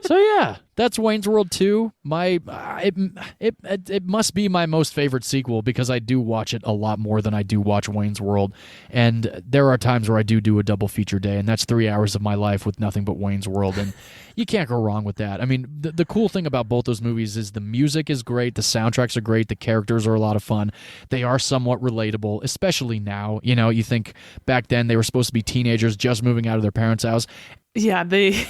[SPEAKER 2] So yeah, that's Wayne's World 2. It must be my most favorite sequel because I do watch it a lot more than I do watch Wayne's World. And there are times where I do a double feature day, and that's 3 hours of my life with nothing but Wayne's World. And you can't go wrong with that. I mean, the cool thing about both those movies is the music is great, the soundtracks are great, the characters are a lot of fun. They are somewhat relatable, especially now. You know, you think back then they were supposed to be teenagers just moving out of their parents' house.
[SPEAKER 1] Yeah, they...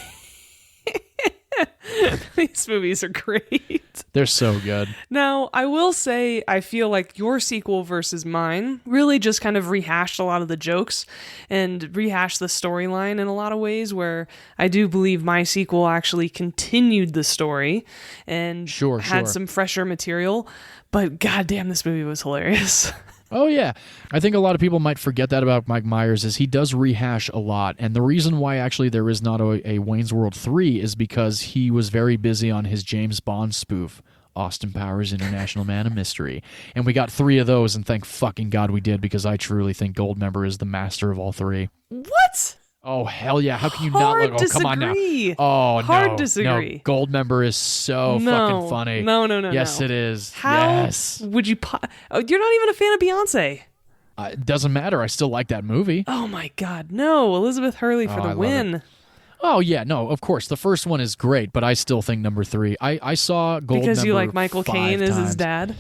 [SPEAKER 1] These movies are great.
[SPEAKER 2] They're so good.
[SPEAKER 1] Now, I will say, I feel like your sequel versus mine really just kind of rehashed a lot of the jokes and rehashed the storyline in a lot of ways, where I do believe my sequel actually continued the story and had some fresher material. But goddamn, this movie was hilarious.
[SPEAKER 2] Oh, yeah. I think a lot of people might forget that about Mike Myers is he does rehash a lot. And the reason why actually there is not a Wayne's World 3 is because he was very busy on his James Bond spoof, Austin Powers, International Man of Mystery. And we got 3 of those, and thank fucking God we did, because I truly think Goldmember is the master of all 3.
[SPEAKER 1] What?
[SPEAKER 2] Oh, hell yeah. How can you
[SPEAKER 1] Hard
[SPEAKER 2] not look? Oh, come on now. Oh,
[SPEAKER 1] Hard disagree.
[SPEAKER 2] No, Goldmember is so fucking funny.
[SPEAKER 1] No.
[SPEAKER 2] Yes, it is.
[SPEAKER 1] How
[SPEAKER 2] yes.
[SPEAKER 1] would you... you're not even a fan of Beyonce.
[SPEAKER 2] It doesn't matter. I still like that movie.
[SPEAKER 1] Oh, my God. No. Elizabeth Hurley for the win.
[SPEAKER 2] Oh, yeah. No, of course. The first one is great, but I still think number 3. I saw Goldmember
[SPEAKER 1] because you like Michael Caine as his dad?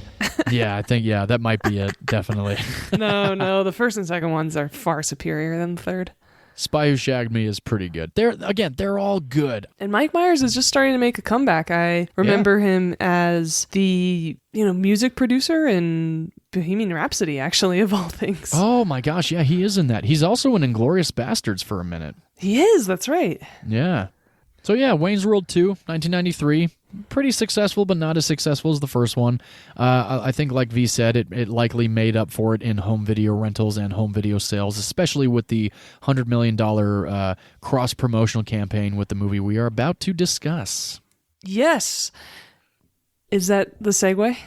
[SPEAKER 2] Yeah, I think, that might be it. Definitely.
[SPEAKER 1] No. The first and second ones are far superior than the third.
[SPEAKER 2] Spy Who Shagged Me is pretty good. They're all good.
[SPEAKER 1] And Mike Myers is just starting to make a comeback. I remember him as the, music producer in Bohemian Rhapsody, actually, of all things.
[SPEAKER 2] Oh my gosh, yeah, he is in that. He's also in Inglourious Bastards for a minute.
[SPEAKER 1] He is, that's right.
[SPEAKER 2] Yeah. So yeah, Wayne's World 2, 1993. Pretty successful, but not as successful as the first one. I think, like V said, it likely made up for it in home video rentals and home video sales, especially with the $100 million cross-promotional campaign with the movie we are about to discuss.
[SPEAKER 1] Yes. Is that the segue?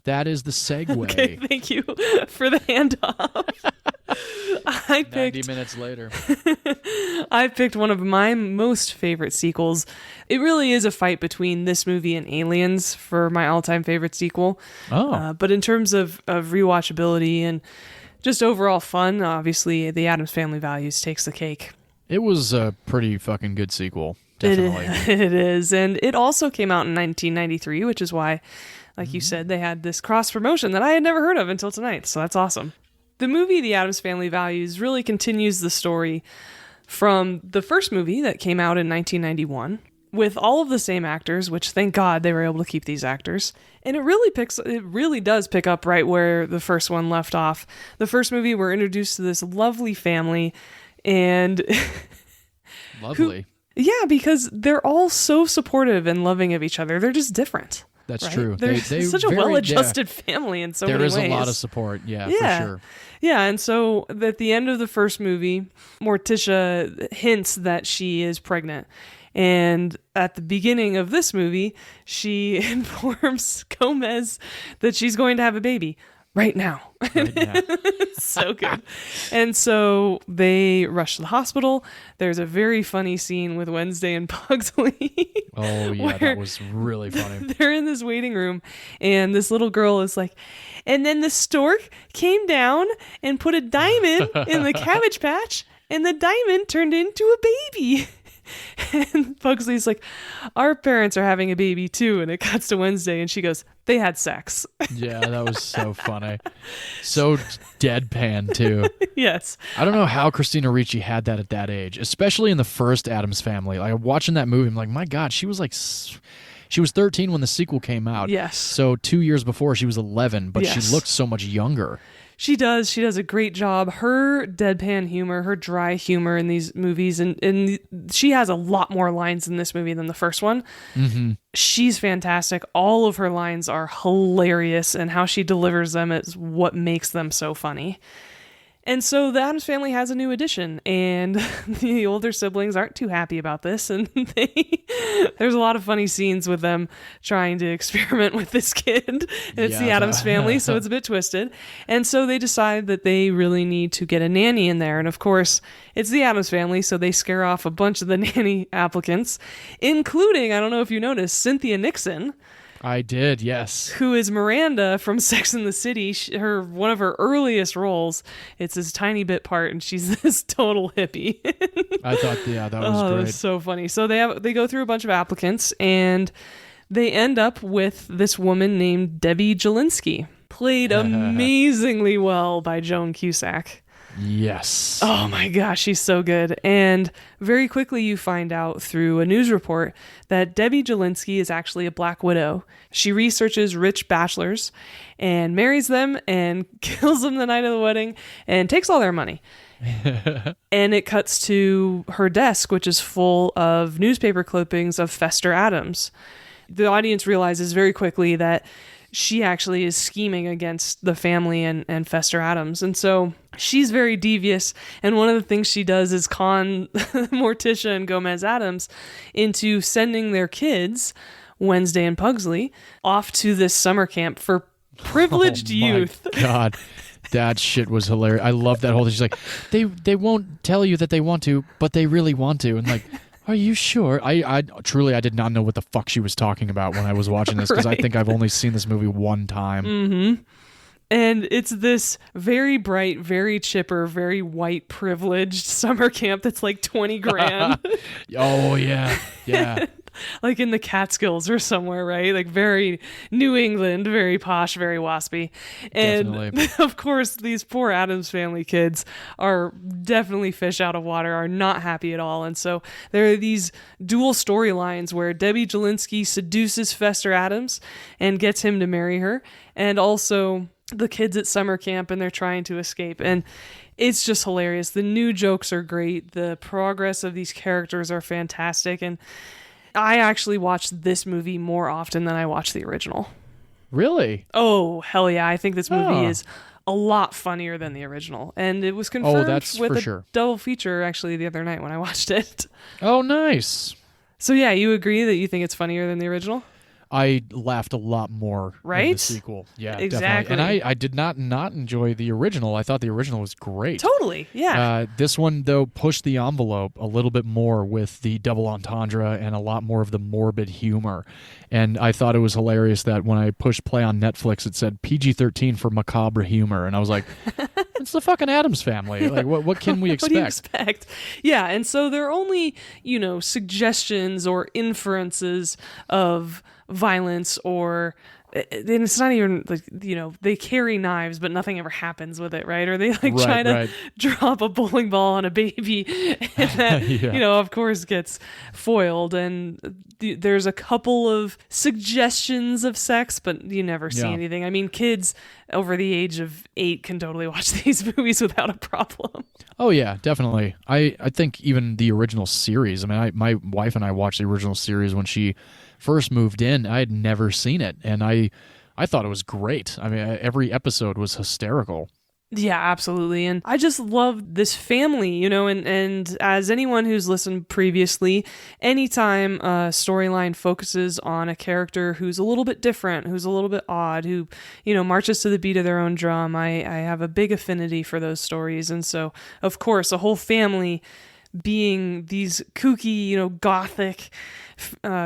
[SPEAKER 2] That is the segue.
[SPEAKER 1] Okay, thank you for the handoff. I picked
[SPEAKER 2] 90 minutes later.
[SPEAKER 1] I picked one of my most favorite sequels. It really is a fight between this movie and Aliens for my all-time favorite sequel.
[SPEAKER 2] Oh.
[SPEAKER 1] But in terms of rewatchability and just overall fun, obviously the Addams Family Values takes the cake.
[SPEAKER 2] It was a pretty fucking good sequel. Definitely.
[SPEAKER 1] It is. And it also came out in 1993, which is why, like you said, they had this cross-promotion that I had never heard of until tonight. So that's awesome. The movie, The Addams Family Values, really continues the story from the first movie that came out in 1991 with all of the same actors, which thank God they were able to keep these actors. And it really does pick up right where the first one left off. The first movie, we're introduced to this lovely family and...
[SPEAKER 2] Lovely.
[SPEAKER 1] Yeah, because they're all so supportive and loving of each other. They're just different.
[SPEAKER 2] That's
[SPEAKER 1] right?
[SPEAKER 2] true.
[SPEAKER 1] They're such a well-adjusted family in so many ways.
[SPEAKER 2] There is a lot of support, for sure.
[SPEAKER 1] Yeah, and so at the end of the first movie, Morticia hints that she is pregnant. And at the beginning of this movie, she informs Gomez that she's going to have a baby. Right now. So good. And so they rush to the hospital. There's a very funny scene with Wednesday and Pugsley.
[SPEAKER 2] Oh, yeah, that was really funny.
[SPEAKER 1] They're in this waiting room, and this little girl is like, and then the stork came down and put a diamond in the Cabbage Patch, and the diamond turned into a baby. And Pugsley's like, our parents are having a baby too. And it cuts to Wednesday and she goes, they had sex.
[SPEAKER 2] Yeah, that was so funny. So deadpan too.
[SPEAKER 1] Yes.
[SPEAKER 2] I don't know how Christina Ricci had that at that age, especially in the first Addams Family. Like watching that movie, I'm like, my God, she was 13 when the sequel came out.
[SPEAKER 1] Yes.
[SPEAKER 2] So 2 years before she was 11, but she looked so much younger.
[SPEAKER 1] She does. She does a great job. Her deadpan humor, her dry humor in these movies, and she has a lot more lines in this movie than the first one.
[SPEAKER 2] Mm-hmm.
[SPEAKER 1] She's fantastic. All of her lines are hilarious, and how she delivers them is what makes them so funny. And so the Addams Family has a new addition, and the older siblings aren't too happy about this, and there's a lot of funny scenes with them trying to experiment with this kid, and it's the Addams Family, so it's a bit twisted. And so they decide that they really need to get a nanny in there, and of course, it's the Addams Family, so they scare off a bunch of the nanny applicants, including, I don't know if you noticed, Cynthia Nixon.
[SPEAKER 2] I did, yes.
[SPEAKER 1] Who is Miranda from Sex and the City. One of her earliest roles. It's this tiny bit part, and she's this total hippie.
[SPEAKER 2] I thought, that was great.
[SPEAKER 1] That was so funny. So they go through a bunch of applicants, and they end up with this woman named Debbie Jelinski, played amazingly well by Joan Cusack.
[SPEAKER 2] Yes.
[SPEAKER 1] Oh my gosh, she's so good. And very quickly you find out through a news report that Debbie Jelinski is actually a black widow. She researches rich bachelors and marries them and kills them the night of the wedding and takes all their money. And it cuts to her desk, which is full of newspaper clippings of Fester Addams. The audience realizes very quickly that she actually is scheming against the family and Fester Addams. And so she's very devious. And one of the things she does is con Morticia and Gomez Addams into sending their kids, Wednesday and Pugsley, off to this summer camp for privileged youth.
[SPEAKER 2] God. That shit was hilarious. I love that whole thing. She's like, they won't tell you that they want to, but they really want to. And like, are you sure? I truly, I did not know what the fuck she was talking about when I was watching this, because I think I've only seen this movie one time.
[SPEAKER 1] Mm-hmm. And it's this very bright, very chipper, very white privileged summer camp that's like 20 grand.
[SPEAKER 2] Oh, yeah. Yeah.
[SPEAKER 1] Like in the Catskills or somewhere, right? Like very New England, very posh, very waspy. And
[SPEAKER 2] Definitely.
[SPEAKER 1] of course, these poor Addams Family kids are definitely fish out of water, are not happy at all. And so there are these dual storylines where Debbie Jelinski seduces Fester Addams and gets him to marry her. And also the kids at summer camp, and they're trying to escape. And it's just hilarious. The new jokes are great. The progress of these characters are fantastic. And I actually watched this movie more often than I watched the original.
[SPEAKER 2] Really?
[SPEAKER 1] Oh, hell yeah. I think this movie is a lot funnier than the original. And it was confirmed with a double feature actually the other night when I watched it.
[SPEAKER 2] Oh, nice.
[SPEAKER 1] So yeah, you agree that you think it's funnier than the original?
[SPEAKER 2] I laughed a lot more in the sequel. Yeah,
[SPEAKER 1] exactly.
[SPEAKER 2] Definitely. And I did not enjoy the original. I thought the original was great.
[SPEAKER 1] Totally, yeah.
[SPEAKER 2] This one, though, pushed the envelope a little bit more with the double entendre and a lot more of the morbid humor. And I thought it was hilarious that when I pushed play on Netflix, it said PG-13 for macabre humor. And I was like, it's the fucking Addams Family. Like, what can we expect?
[SPEAKER 1] What do you expect? Yeah, and so there are only, suggestions or inferences of violence, or and it's not even like, they carry knives but nothing ever happens with it, right? Or they try to drop a bowling ball on a baby and that of course gets foiled. And there's a couple of suggestions of sex, but you never see anything. I mean, kids over the age of 8 can totally watch these movies without a problem. Oh yeah, definitely. I think even the original series, I mean, my wife and I watched the original series when she first moved in. I had never seen it, and I thought it was great. I mean, every episode was hysterical. Yeah, absolutely. And I just love this family, and as anyone who's listened previously, anytime a storyline focuses on a character who's a little bit different, who's a little bit odd, who, marches to the beat of their own drum, I have a big affinity for those stories. And so, of course, a whole family being these kooky, gothic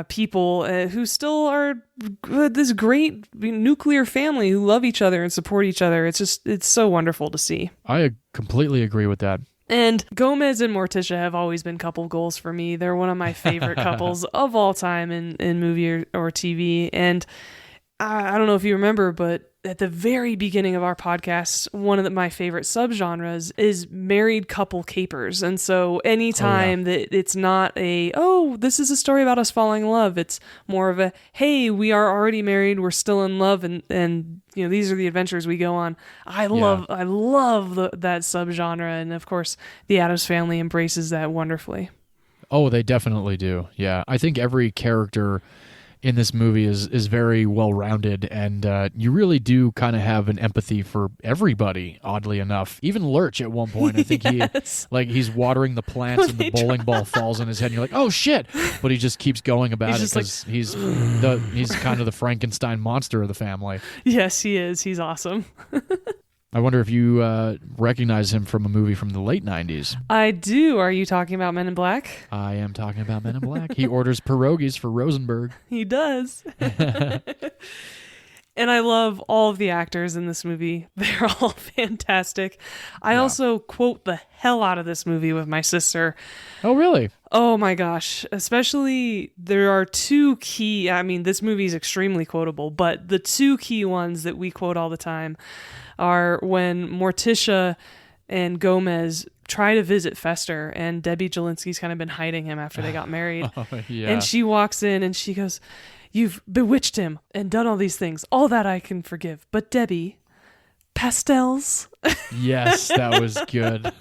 [SPEAKER 1] people who still are this great nuclear family who love each other and support each other. It's so wonderful to see. I completely agree with that. And Gomez and Morticia have always been couple goals for me. They're one of my favorite couples of all time in movie or TV. And I don't know if you remember, but at the very beginning of our podcast, one of my favorite subgenres is married couple capers. And so anytime that it's not this is a story about us falling in love, it's more of a, hey, we are already married, we're still in love, and these are the adventures we go on. I love that subgenre, and of course, the Addams Family embraces that wonderfully. Oh, they definitely do. Yeah, I think every character in this movie is very well-rounded, and you really do kind of have an empathy for everybody, oddly enough. Even Lurch at one point, I think he's watering the plants and the bowling ball falls on his head, and you're like, oh shit, but he just keeps going about it because he's kind of the Frankenstein monster of the family. Yes, he is. He's awesome. I wonder if you recognize him from a movie from the late 90s. I do. Are you talking about Men in Black? I am talking about Men in Black. He orders pierogies for Rosenberg. He does. And I love all of the actors in this movie. They're all fantastic. I also quote the hell out of this movie with my sister. Oh, really? Oh my gosh. Especially, there are two key, this movie is extremely quotable, but the two key ones that we quote all the time are when Morticia and Gomez try to visit Fester, and Debbie Jelinski's kind of been hiding him after they got married. And she walks in and she goes, "You've bewitched him and done all these things. All that I can forgive. But Debbie, pastels." Yes, that was good.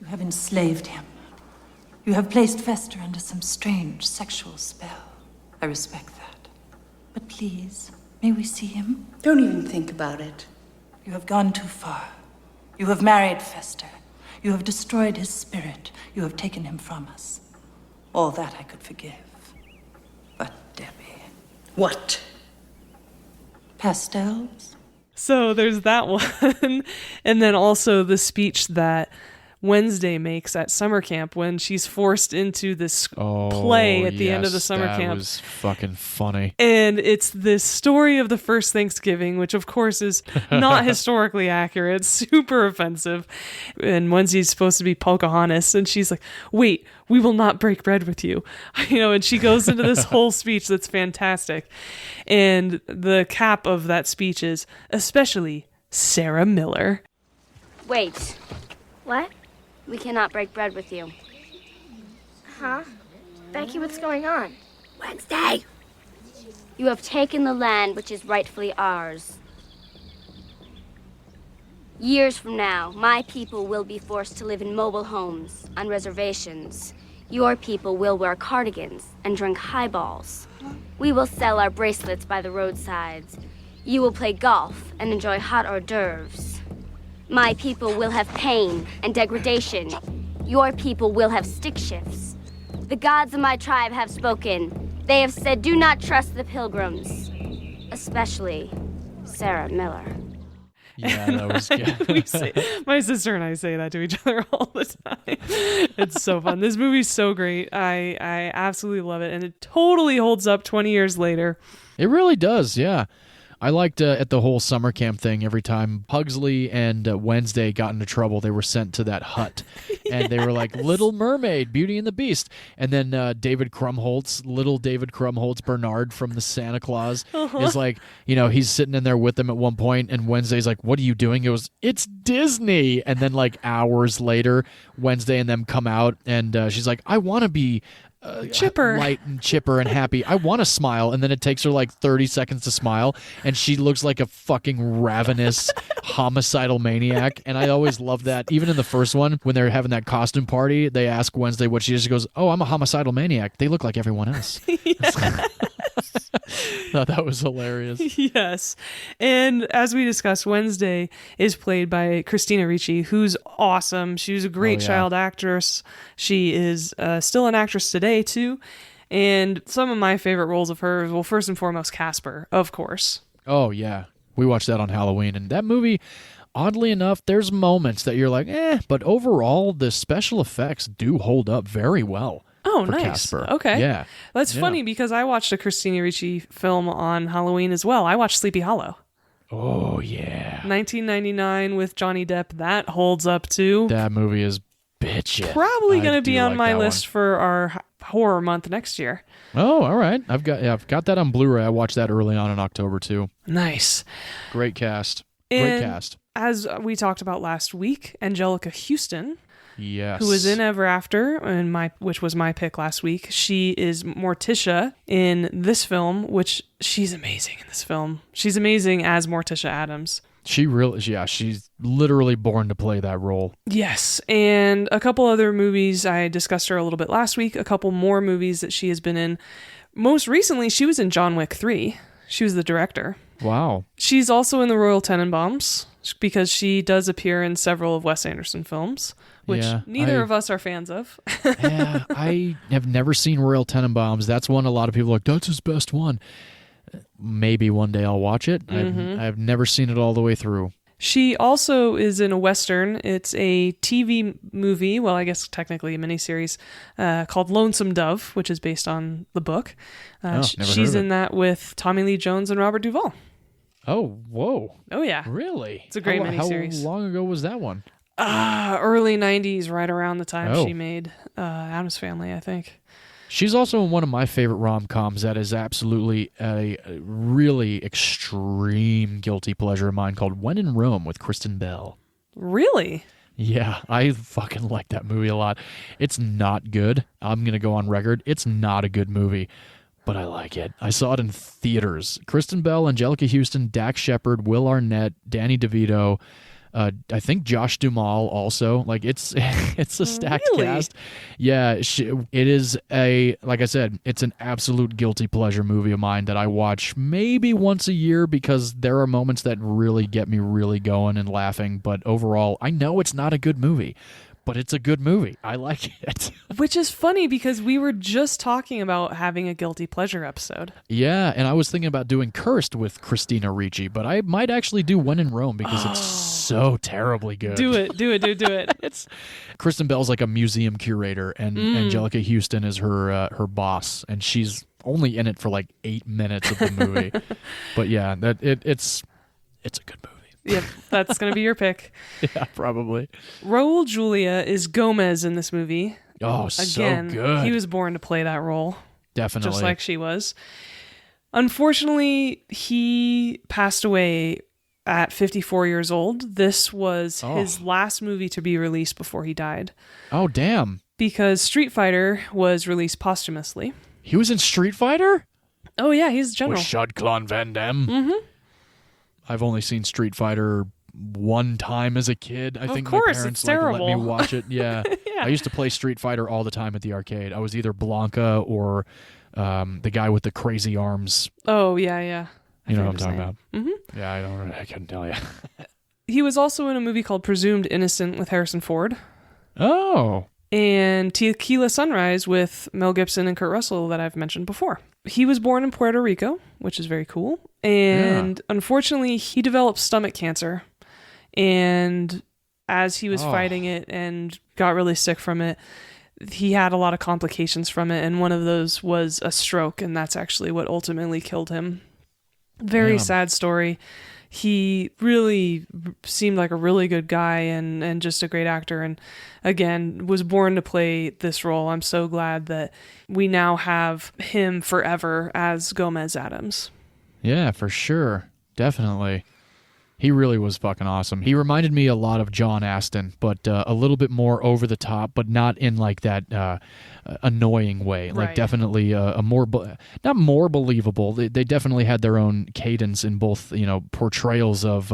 [SPEAKER 8] You have enslaved him. You have placed Fester under some strange sexual spell. I respect that. But please, may we see him?
[SPEAKER 9] Don't even think about it.
[SPEAKER 8] You have gone too far. You have married Fester. You have destroyed his spirit. You have taken him from us. All that I could forgive. But Debbie...
[SPEAKER 9] What?
[SPEAKER 8] Pastels?
[SPEAKER 1] So there's that one. And then also the speech that Wednesday makes at summer camp when she's forced into this play at the end of the summer camp.
[SPEAKER 2] That was fucking funny.
[SPEAKER 1] And it's this story of the first Thanksgiving, which of course is not historically accurate, super offensive. And Wednesday's supposed to be Pocahontas, and she's like, wait, we will not break bread with you. And she goes into this whole speech that's fantastic. And the cap of that speech is, especially Sarah Miller.
[SPEAKER 10] Wait. What? We cannot break bread with you.
[SPEAKER 11] Huh? Becky, what's going on?
[SPEAKER 10] Wednesday! You have taken the land which is rightfully ours. Years from now, my people will be forced to live in mobile homes, on reservations. Your people will wear cardigans and drink highballs. We will sell our bracelets by the roadsides. You will play golf and enjoy hot hors d'oeuvres. My people will have pain and degradation. Your people will have stick shifts. The gods of my tribe have spoken. They have said, do not trust the pilgrims. Especially Sarah Miller.
[SPEAKER 2] Yeah, that was good.
[SPEAKER 1] My sister and I say that to each other all the time. It's so fun. This movie's so great. I absolutely love it. And it totally holds up 20 years later.
[SPEAKER 2] It really does, yeah. I liked at the whole summer camp thing, every time Pugsley and Wednesday got into trouble, they were sent to that hut. And they were like, Little Mermaid, Beauty and the Beast. And then David Krumholtz, Bernard from the Santa Claus, is like, he's sitting in there with them at one point, and Wednesday's like, what are you doing? It goes, it's Disney. And then like hours later, Wednesday and them come out, and she's like, I want to be...
[SPEAKER 1] chipper,
[SPEAKER 2] light and chipper and happy. I want to smile, and then it takes her like 30 seconds to smile, and she looks like a fucking ravenous homicidal maniac. And I always love that. Even in the first one, when they're having that costume party, they ask Wednesday what she is. She goes, "Oh, I'm a homicidal maniac. They look like everyone else." Thought that was hilarious.
[SPEAKER 1] Yes. And as we discussed, Wednesday is played by Christina Ricci, who's awesome. She was a great child actress. She is still an actress today, too. And some of my favorite roles of hers, well, first and foremost, Casper, of course.
[SPEAKER 2] Oh, yeah. We watched that on Halloween. And that movie, oddly enough, there's moments that you're like, but overall, the special effects do hold up very well.
[SPEAKER 1] Oh,
[SPEAKER 2] for
[SPEAKER 1] nice.
[SPEAKER 2] Casper.
[SPEAKER 1] Okay.
[SPEAKER 2] Yeah.
[SPEAKER 1] That's funny because I watched a Christina Ricci film on Halloween as well. I watched Sleepy Hollow.
[SPEAKER 2] Oh, yeah.
[SPEAKER 1] 1999 with Johnny Depp. That holds up too.
[SPEAKER 2] That movie is bitchin'.
[SPEAKER 1] Probably going to be on my list for our horror month next year.
[SPEAKER 2] Oh, all right. I've got that on Blu-ray. I watched that early on in October too.
[SPEAKER 1] Nice.
[SPEAKER 2] Great cast.
[SPEAKER 1] And
[SPEAKER 2] Great cast.
[SPEAKER 1] As we talked about last week, Angelica Houston,
[SPEAKER 2] yes,
[SPEAKER 1] who was in Ever After, which was my pick last week. She is Morticia in this film, which she's amazing in this film. She's amazing as Morticia Addams.
[SPEAKER 2] She's literally born to play that role.
[SPEAKER 1] Yes, and a couple other movies. I discussed her a little bit last week. A couple more movies that she has been in. Most recently, she was in John Wick 3. She was the director.
[SPEAKER 2] Wow.
[SPEAKER 1] She's also in the Royal Tenenbaums because she does appear in several of Wes Anderson films, which neither of us are fans of.
[SPEAKER 2] Yeah, I have never seen Royal Tenenbaums. That's one a lot of people are like, that's his best one. Maybe one day I'll watch it.
[SPEAKER 1] Mm-hmm.
[SPEAKER 2] I've never seen it all the way through.
[SPEAKER 1] She also is in a Western. It's a TV movie, well, I guess technically a miniseries, called Lonesome Dove, which is based on the book. She's in that with Tommy Lee Jones and Robert Duvall.
[SPEAKER 2] Oh, whoa.
[SPEAKER 1] Oh, yeah.
[SPEAKER 2] Really?
[SPEAKER 1] It's a great miniseries.
[SPEAKER 2] How long ago was that one?
[SPEAKER 1] Early 90s, right around the time she made Addams Family, I think.
[SPEAKER 2] She's also in one of my favorite rom-coms that is absolutely a really extreme guilty pleasure of mine called When in Rome with Kristen Bell.
[SPEAKER 1] Really?
[SPEAKER 2] Yeah, I fucking like that movie a lot. It's not good. I'm going to go on record. It's not a good movie, but I like it. I saw it in theaters. Kristen Bell, Angelica Houston, Dax Shepard, Will Arnett, Danny DeVito. I think Josh Duhamel also. Like it's a stacked cast. Yeah, it is like I said, it's an absolute guilty pleasure movie of mine that I watch maybe once a year because there are moments that really get me really going and laughing. But overall, I know it's not a good movie, but it's a good movie. I like it.
[SPEAKER 1] Which is funny because we were just talking about having a guilty pleasure episode.
[SPEAKER 2] Yeah, and I was thinking about doing Cursed with Christina Ricci, but I might actually do When in Rome because it's so terribly good.
[SPEAKER 1] Do it.
[SPEAKER 2] It's Kristen Bell's like a museum curator, and Angelica Houston is her boss, and she's only in it for like 8 minutes of the movie. But yeah, it's a good movie.
[SPEAKER 1] Yep, that's going to be your pick.
[SPEAKER 2] Yeah, probably.
[SPEAKER 1] Raul Julia is Gomez in this movie.
[SPEAKER 2] Oh,
[SPEAKER 1] Again,
[SPEAKER 2] so good.
[SPEAKER 1] He was born to play that role.
[SPEAKER 2] Definitely.
[SPEAKER 1] Just like she was. Unfortunately, he passed away at 54 years old. This was his last movie to be released before he died.
[SPEAKER 2] Oh, damn.
[SPEAKER 1] Because Street Fighter was released posthumously.
[SPEAKER 2] He was in Street Fighter?
[SPEAKER 1] Oh, yeah, he's general.
[SPEAKER 2] With Jean-Claude Van Damme?
[SPEAKER 1] Mm-hmm.
[SPEAKER 2] I've only seen Street Fighter one time as a kid. I think
[SPEAKER 1] course,
[SPEAKER 2] my parents
[SPEAKER 1] it's terrible.
[SPEAKER 2] let me watch it. Yeah.
[SPEAKER 1] Yeah.
[SPEAKER 2] I used to play Street Fighter all the time at the arcade. I was either Blanca or the guy with the crazy arms.
[SPEAKER 1] Oh, yeah.
[SPEAKER 2] You know what I'm talking about?
[SPEAKER 1] Mm-hmm.
[SPEAKER 2] Yeah, I couldn't tell you.
[SPEAKER 1] He was also in a movie called Presumed Innocent with Harrison Ford.
[SPEAKER 2] Oh.
[SPEAKER 1] And Tequila Sunrise with Mel Gibson and Kurt Russell that I've mentioned before. He was born in Puerto Rico, which is very cool. And unfortunately, he developed stomach cancer. And as he was fighting it and got really sick from it, he had a lot of complications from it. And one of those was a stroke. And that's actually what ultimately killed him. Very sad story. He really seemed like a really good guy and just a great actor. And again, was born to play this role. I'm so glad that we now have him forever as Gomez Addams.
[SPEAKER 2] Yeah, for sure. Definitely. He really was fucking awesome. He reminded me a lot of John Astin, but a little bit more over the top, but not in like that annoying way. Like definitely a more, not more believable. They definitely had their own cadence in both, portrayals of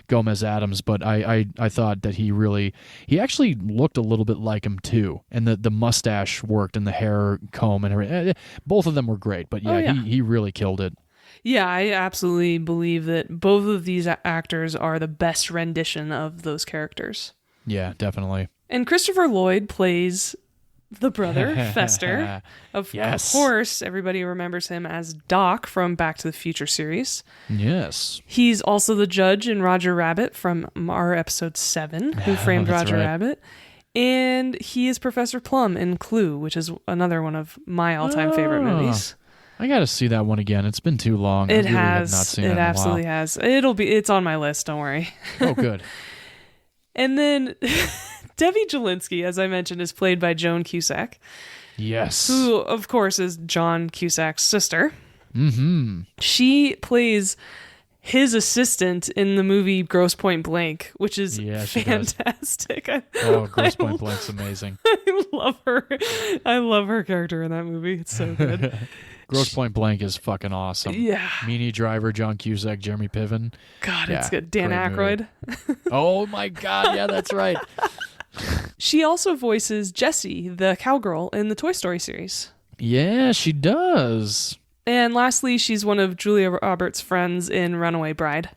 [SPEAKER 2] Gomez Addams, but I thought that he actually looked a little bit like him too. And the mustache worked and the hair comb and everything. Both of them were great, but he really killed it.
[SPEAKER 1] Yeah, I absolutely believe that both of these actors are the best rendition of those characters.
[SPEAKER 2] Yeah, definitely.
[SPEAKER 1] And Christopher Lloyd plays the brother, Fester. Of course, everybody remembers him as Doc from Back to the Future series.
[SPEAKER 2] Yes.
[SPEAKER 1] He's also the judge in Roger Rabbit from our episode 7, Who Framed Roger Rabbit. And he is Professor Plum in Clue, which is another one of my all-time favorite movies.
[SPEAKER 2] I got to see that one again. It's been too long.
[SPEAKER 1] It
[SPEAKER 2] I
[SPEAKER 1] has.
[SPEAKER 2] Have not seen
[SPEAKER 1] it absolutely has. It's on my list. Don't worry.
[SPEAKER 2] Oh, good.
[SPEAKER 1] And then Debbie Jelinski, as I mentioned, is played by Joan Cusack.
[SPEAKER 2] Yes.
[SPEAKER 1] Who, of course, is John Cusack's sister.
[SPEAKER 2] Mm-hmm.
[SPEAKER 1] She plays his assistant in the movie Grosse Point Blank, which is fantastic.
[SPEAKER 2] Grosse Point Blank's amazing.
[SPEAKER 1] I love her. I love her character in that movie. It's so good.
[SPEAKER 2] Grosse Point Blank is fucking awesome.
[SPEAKER 1] Yeah.
[SPEAKER 2] Minnie Driver, John Cusack, Jeremy Piven.
[SPEAKER 1] God, it's good. Dan Aykroyd.
[SPEAKER 2] Oh my God, yeah, that's right.
[SPEAKER 1] She also voices Jessie, the cowgirl, in the Toy Story series.
[SPEAKER 2] Yeah, she does.
[SPEAKER 1] And lastly, she's one of Julia Roberts' friends in Runaway Bride.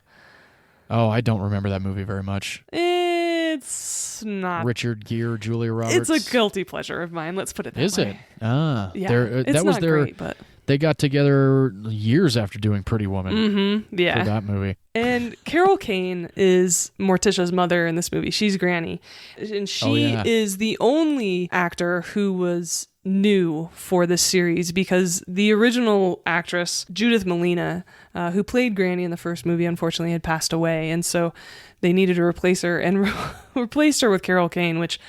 [SPEAKER 2] Oh, I don't remember that movie very much.
[SPEAKER 1] It's not.
[SPEAKER 2] Richard Gere, Julia Roberts.
[SPEAKER 1] It's a guilty pleasure of mine. Let's put it that way.
[SPEAKER 2] Is it? Ah.
[SPEAKER 1] Yeah.
[SPEAKER 2] It's
[SPEAKER 1] that was
[SPEAKER 2] not
[SPEAKER 1] great, but...
[SPEAKER 2] They got together years after doing Pretty Woman.
[SPEAKER 1] Mm-hmm. Yeah.
[SPEAKER 2] For that movie.
[SPEAKER 1] And Carol Kane is Morticia's mother in this movie. She's Granny. And she is the only actor who was new for this series because the original actress, Judith Malina, who played Granny in the first movie, unfortunately had passed away. And so they needed to replace her and replaced her with Carol Kane, which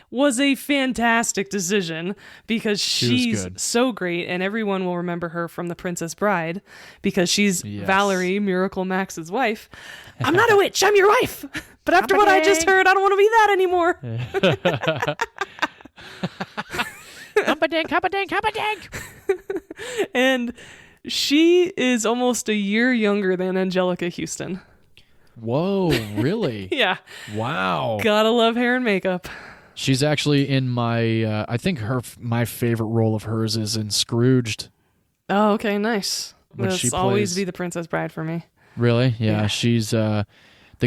[SPEAKER 1] was a fantastic decision because she's so great and everyone will remember her from The Princess Bride because she's Valerie, Miracle Max's wife. I'm not a witch, I'm your wife. But after what I just heard, I don't want to be that anymore.
[SPEAKER 2] Humpadink.
[SPEAKER 1] And she is almost a year younger than Angelica Houston.
[SPEAKER 2] Whoa, really?
[SPEAKER 1] Yeah.
[SPEAKER 2] Wow.
[SPEAKER 1] Gotta love hair and makeup.
[SPEAKER 2] She's actually in my, I think my favorite role of hers is in Scrooged.
[SPEAKER 1] Oh, okay, nice.
[SPEAKER 2] When
[SPEAKER 1] This
[SPEAKER 2] she
[SPEAKER 1] always
[SPEAKER 2] plays-
[SPEAKER 1] be the Princess Bride for me.
[SPEAKER 2] Really? Yeah,
[SPEAKER 1] Yeah.
[SPEAKER 2] she's the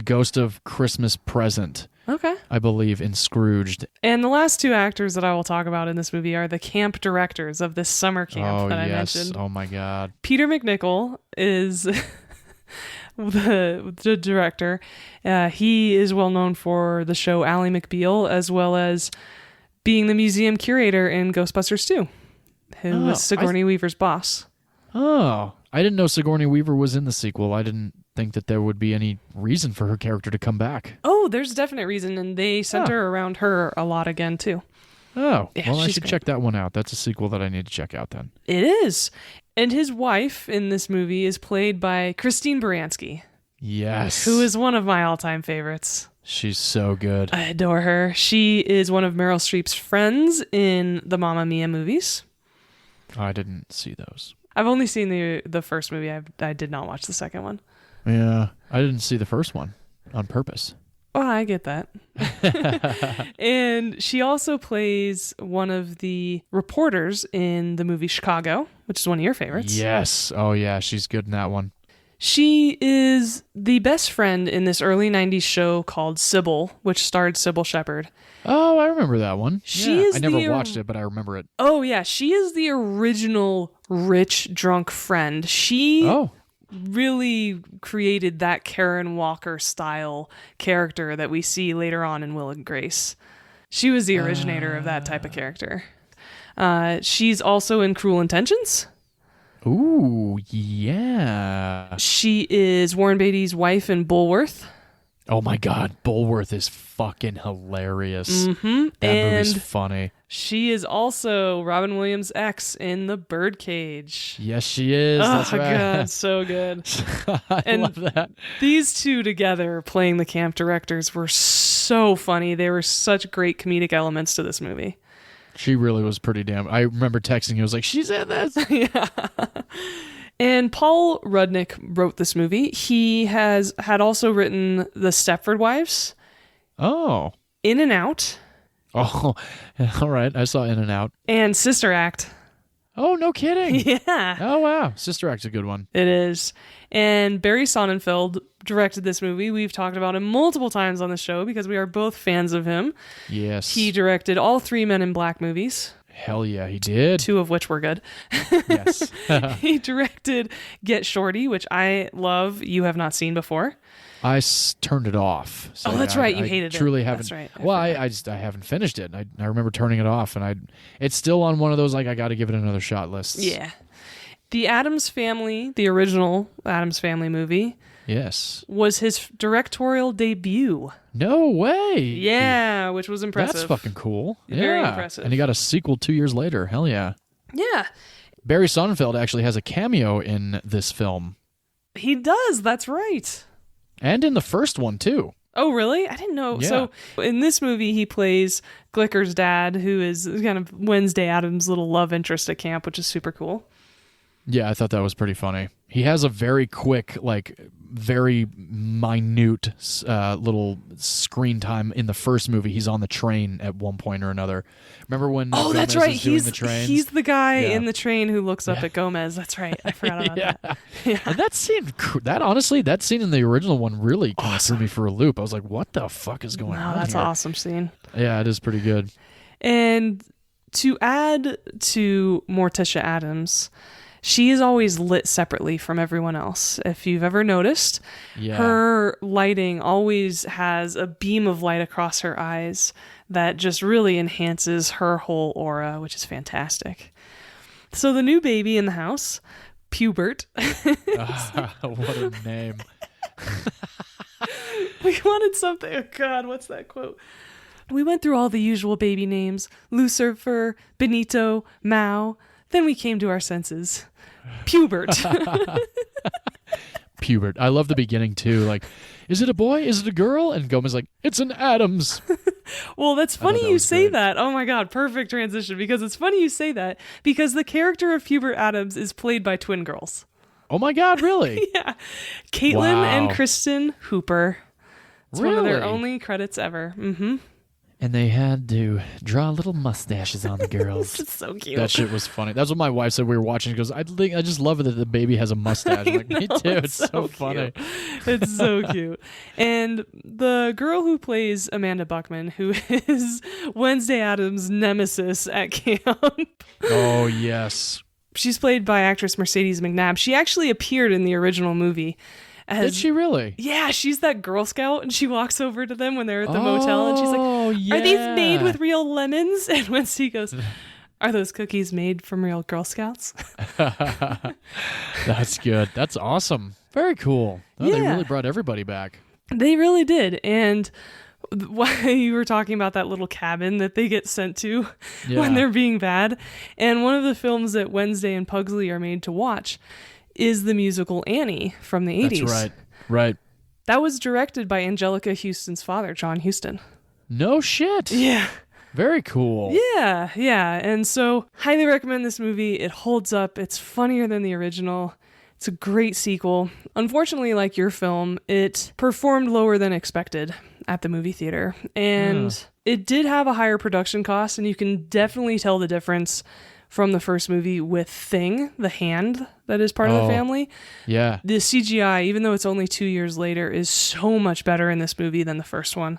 [SPEAKER 2] ghost of Christmas Present,
[SPEAKER 1] Okay.
[SPEAKER 2] I believe, in Scrooged.
[SPEAKER 1] And the last two actors that I will talk about in this movie are the camp directors of this summer camp that I mentioned.
[SPEAKER 2] Oh my God.
[SPEAKER 1] Peter McNichol is the director. He is well known for the show Ally McBeal, as well as being the museum curator in Ghostbusters 2, who was Sigourney Weaver's boss.
[SPEAKER 2] Oh, I didn't know Sigourney Weaver was in the sequel. I didn't think that there would be any reason for her character to come back.
[SPEAKER 1] Oh, there's a definite reason, and they center around her a lot again, too.
[SPEAKER 2] Oh,
[SPEAKER 1] Yeah,
[SPEAKER 2] well, I
[SPEAKER 1] she's
[SPEAKER 2] should
[SPEAKER 1] great.
[SPEAKER 2] check that one out. That's a sequel that I need to check out then.
[SPEAKER 1] It is. And his wife in this movie is played by Christine Baranski,
[SPEAKER 2] Yes.
[SPEAKER 1] who is one of my all-time favorites.
[SPEAKER 2] She's so good.
[SPEAKER 1] I adore her. She is one of Meryl Streep's friends in the Mamma Mia movies.
[SPEAKER 2] I didn't see those.
[SPEAKER 1] I've only seen the first movie. I did not watch the second one.
[SPEAKER 2] Yeah, I didn't see the first one on purpose.
[SPEAKER 1] Oh, I get that. And she also plays one of the reporters in the movie Chicago, which is one of your favorites.
[SPEAKER 2] Yes. Oh, yeah, she's good in that one.
[SPEAKER 1] She is the best friend in this early 90s show called Sybil, which starred Sybil Shepherd.
[SPEAKER 2] Oh, I remember that one.
[SPEAKER 1] She
[SPEAKER 2] Yeah,
[SPEAKER 1] is
[SPEAKER 2] I never
[SPEAKER 1] the-
[SPEAKER 2] watched it, but I remember it.
[SPEAKER 1] Oh, yeah. She is the original rich, drunk friend. She really created that Karen Walker style character that we see later on in Will and Grace. She was the originator of that type of character. She's also in Cruel Intentions.
[SPEAKER 2] Ooh, yeah.
[SPEAKER 1] She is Warren Beatty's wife in Bullworth.
[SPEAKER 2] Oh my God, Bullworth is fucking hilarious.
[SPEAKER 1] Mm-hmm.
[SPEAKER 2] That movie's
[SPEAKER 1] And
[SPEAKER 2] funny.
[SPEAKER 1] she is also Robin Williams' ex in The Birdcage.
[SPEAKER 2] Yes, she is.
[SPEAKER 1] Oh,
[SPEAKER 2] That's right.
[SPEAKER 1] God, so good.
[SPEAKER 2] I love that.
[SPEAKER 1] These two together playing the camp directors were so funny. They were such great comedic elements to this movie.
[SPEAKER 2] She really was pretty damn. I remember texting you. I was like, she's in this.
[SPEAKER 1] Yeah. And Paul Rudnick wrote this movie. He had also written The Stepford Wives,
[SPEAKER 2] Oh.
[SPEAKER 1] In and Out,
[SPEAKER 2] Oh, all right. I saw In and Out.
[SPEAKER 1] and Sister Act.
[SPEAKER 2] Oh, no kidding.
[SPEAKER 1] Yeah.
[SPEAKER 2] Oh, wow. Sister Act's a good one.
[SPEAKER 1] It is. And Barry Sonnenfeld directed this movie. We've talked about him multiple times on the show because we are both fans of him.
[SPEAKER 2] Yes.
[SPEAKER 1] He directed all 3 Men in Black movies,
[SPEAKER 2] Hell yeah, he did.
[SPEAKER 1] 2 of which were good.
[SPEAKER 2] Yes.
[SPEAKER 1] He directed Get Shorty, which I love. You have not seen before.
[SPEAKER 2] I turned it off. So
[SPEAKER 1] Oh, that's right. You hated it.
[SPEAKER 2] Truly haven't.
[SPEAKER 1] That's right.
[SPEAKER 2] Well, I haven't finished it. I remember turning it off, and it's still on one of those like I got to give it another shot lists.
[SPEAKER 1] Yeah. The Addams Family, the original Addams Family movie,
[SPEAKER 2] Yes.
[SPEAKER 1] was his directorial debut.
[SPEAKER 2] No way.
[SPEAKER 1] Yeah, which was impressive.
[SPEAKER 2] That's fucking cool.
[SPEAKER 1] Very
[SPEAKER 2] Yeah.
[SPEAKER 1] impressive.
[SPEAKER 2] And he got a sequel 2 years later. Hell yeah.
[SPEAKER 1] Yeah,
[SPEAKER 2] Barry Sonnenfeld actually has a cameo in this film,
[SPEAKER 1] he does. That's right.
[SPEAKER 2] and in the first one too.
[SPEAKER 1] Oh, really? I didn't know.
[SPEAKER 2] Yeah.
[SPEAKER 1] So in this movie, he plays Glicker's dad, who is kind of Wednesday Addams' little love interest at camp, which is super cool.
[SPEAKER 2] Yeah, I thought that was pretty funny. He has a very quick, like, very minute little screen time in the first movie. He's on the train at one point or another. Remember when
[SPEAKER 1] Oh, that's
[SPEAKER 2] Gomez
[SPEAKER 1] right.
[SPEAKER 2] is doing the trains?
[SPEAKER 1] He's the guy
[SPEAKER 2] Yeah.
[SPEAKER 1] in the train who looks up at Gomez. That's right. I forgot about that.
[SPEAKER 2] And that scene, that scene in the original one really kind of threw me for a loop. I was like, what the fuck is going on
[SPEAKER 1] That's
[SPEAKER 2] here?
[SPEAKER 1] an awesome scene.
[SPEAKER 2] Yeah, it is pretty good.
[SPEAKER 1] And to add to Morticia Addams, she is always lit separately from everyone else. If you've ever noticed,
[SPEAKER 2] Yeah.
[SPEAKER 1] her lighting always has a beam of light across her eyes that just really enhances her whole aura, which is fantastic. So the new baby in the house, Pubert.
[SPEAKER 2] What a name.
[SPEAKER 1] We wanted something. Oh God, what's that quote? We went through all the usual baby names: Lucifer, Benito, Mao. Then we came to our senses. Pubert.
[SPEAKER 2] Pubert. I love the beginning too. Like, is it a boy? Is it a girl? And Gomez like, it's an Addams.
[SPEAKER 1] Well, that's
[SPEAKER 2] I thought
[SPEAKER 1] funny
[SPEAKER 2] that
[SPEAKER 1] you
[SPEAKER 2] was
[SPEAKER 1] say
[SPEAKER 2] great.
[SPEAKER 1] that. Oh my God, perfect transition. Because it's funny you say that because the character of Pubert Addams is played by twin girls.
[SPEAKER 2] Oh my God, really?
[SPEAKER 1] Yeah. Caitlin
[SPEAKER 2] Wow.
[SPEAKER 1] and Kristen Hooper. It's one of their
[SPEAKER 2] Really?
[SPEAKER 1] only credits ever. Mm-hmm.
[SPEAKER 2] And they had to draw little mustaches on the girls.
[SPEAKER 1] It's so cute.
[SPEAKER 2] That shit was funny. That's what my wife said we were watching. She goes, I just love it that the baby has a mustache. I'm like, me too. It's so funny.
[SPEAKER 1] It's so cute. And the girl who plays Amanda Buckman, who is Wednesday Addams' nemesis at camp.
[SPEAKER 2] Oh, yes.
[SPEAKER 1] She's played by actress Mercedes McNabb. She actually appeared in the original movie.
[SPEAKER 2] Did she really?
[SPEAKER 1] Yeah, she's that Girl Scout, and she walks over to them when they're at the motel, and she's like,
[SPEAKER 2] yeah.
[SPEAKER 1] "Are these made with real lemons?" And Wednesday goes, "Are those cookies made from real Girl Scouts?"
[SPEAKER 2] That's good. That's awesome. Very cool. Oh, They
[SPEAKER 1] Yeah.
[SPEAKER 2] really brought everybody back.
[SPEAKER 1] They really did. And why you were talking about that little cabin that they get sent to
[SPEAKER 2] Yeah.
[SPEAKER 1] when they're being bad. And one of the films that Wednesday and Pugsley are made to watch is the musical Annie from the 80s.
[SPEAKER 2] That's right. Right.
[SPEAKER 1] That was directed by Angelica Houston's father, John Huston.
[SPEAKER 2] No shit.
[SPEAKER 1] Yeah.
[SPEAKER 2] Very cool.
[SPEAKER 1] Yeah, yeah. And so, highly recommend this movie. It holds up. It's funnier than the original. It's a great sequel. Unfortunately, like your film, it performed lower than expected at the movie theater. And it did have a higher production cost, and you can definitely tell the difference from the first movie with Thing, the hand that is part of the family.
[SPEAKER 2] Yeah.
[SPEAKER 1] The CGI, even though it's only 2 years later, is so much better in this movie than the first one.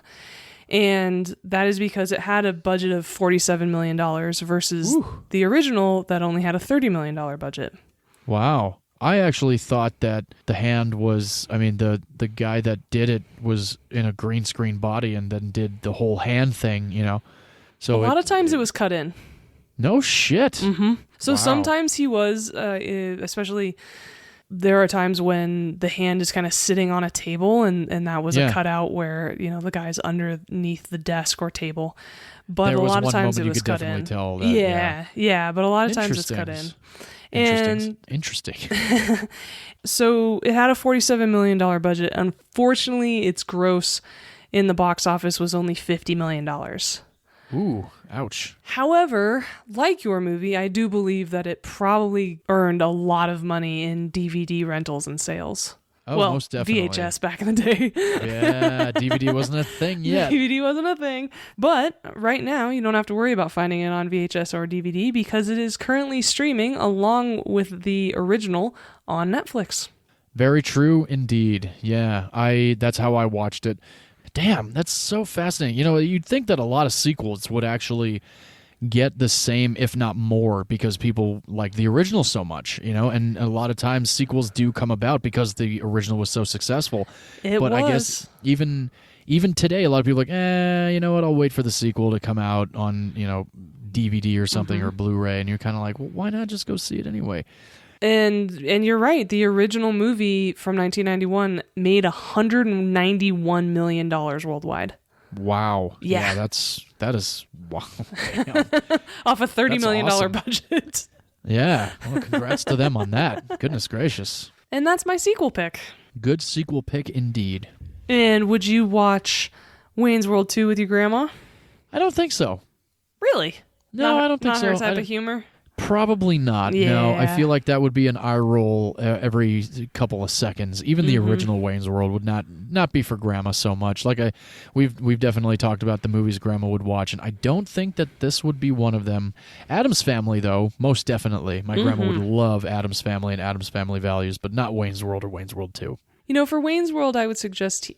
[SPEAKER 1] And that is because it had a budget of $47 million versus the original that only had a $30 million budget.
[SPEAKER 2] Wow. I actually thought that the hand was, I mean, the guy that did it was in a green screen body and then did the whole hand thing, you know. So
[SPEAKER 1] a lot of times it was cut in.
[SPEAKER 2] No shit.
[SPEAKER 1] Mm-hmm. So
[SPEAKER 2] Wow.
[SPEAKER 1] sometimes he was, especially there are times when the hand is kind of sitting on a table and that was a cutout where, you know, the guy's underneath the desk or table. But
[SPEAKER 2] There
[SPEAKER 1] a
[SPEAKER 2] was
[SPEAKER 1] lot of
[SPEAKER 2] one
[SPEAKER 1] times
[SPEAKER 2] moment
[SPEAKER 1] it
[SPEAKER 2] you
[SPEAKER 1] was
[SPEAKER 2] could
[SPEAKER 1] cut
[SPEAKER 2] definitely
[SPEAKER 1] in.
[SPEAKER 2] tell that,
[SPEAKER 1] Yeah, but a lot of times it's cut in. And
[SPEAKER 2] Interesting.
[SPEAKER 1] so it had a $47 million budget. Unfortunately, its gross in the box office was only $50 million.
[SPEAKER 2] Ooh, ouch.
[SPEAKER 1] However, like your movie, I do believe that it probably earned a lot of money in DVD rentals and sales.
[SPEAKER 2] Oh,
[SPEAKER 1] well,
[SPEAKER 2] most definitely.
[SPEAKER 1] VHS back in the day.
[SPEAKER 2] Yeah, DVD wasn't a thing yet.
[SPEAKER 1] DVD wasn't a thing. But right now, you don't have to worry about finding it on VHS or DVD because it is currently streaming along with the original on Netflix.
[SPEAKER 2] Very true indeed. Yeah, that's how I watched it. Damn, that's so fascinating. You know, you'd think that a lot of sequels would actually get the same, if not more, because people like the original so much, you know, and a lot of times sequels do come about because the original was so successful. But I guess even today, a lot of people are like, you know what, I'll wait for the sequel to come out on, you know, DVD or something or Blu-ray, and you're kind of like, well, why not just go see it anyway?
[SPEAKER 1] And you're right. The original movie from 1991 made $191 million worldwide.
[SPEAKER 2] Wow.
[SPEAKER 1] Yeah.
[SPEAKER 2] That is wow.
[SPEAKER 1] Off a $30 million
[SPEAKER 2] awesome.
[SPEAKER 1] budget.
[SPEAKER 2] Yeah. Well, congrats to them on that. Goodness gracious.
[SPEAKER 1] And that's my sequel pick.
[SPEAKER 2] Good sequel pick indeed.
[SPEAKER 1] And would you watch Wayne's World 2 with your grandma?
[SPEAKER 2] I don't think so.
[SPEAKER 1] Really?
[SPEAKER 2] No, I don't think so.
[SPEAKER 1] Not her type of humor?
[SPEAKER 2] Probably not.
[SPEAKER 1] Yeah.
[SPEAKER 2] No, I feel like that would be an eye roll every couple of seconds. Even the original Wayne's World would not be for Grandma so much. Like we've definitely talked about the movies Grandma would watch, and I don't think that this would be one of them. Addams Family, though, most definitely. My grandma would love Addams Family and Addams Family Values, but not Wayne's World or Wayne's World 2.
[SPEAKER 1] You know, for Wayne's World, I would suggest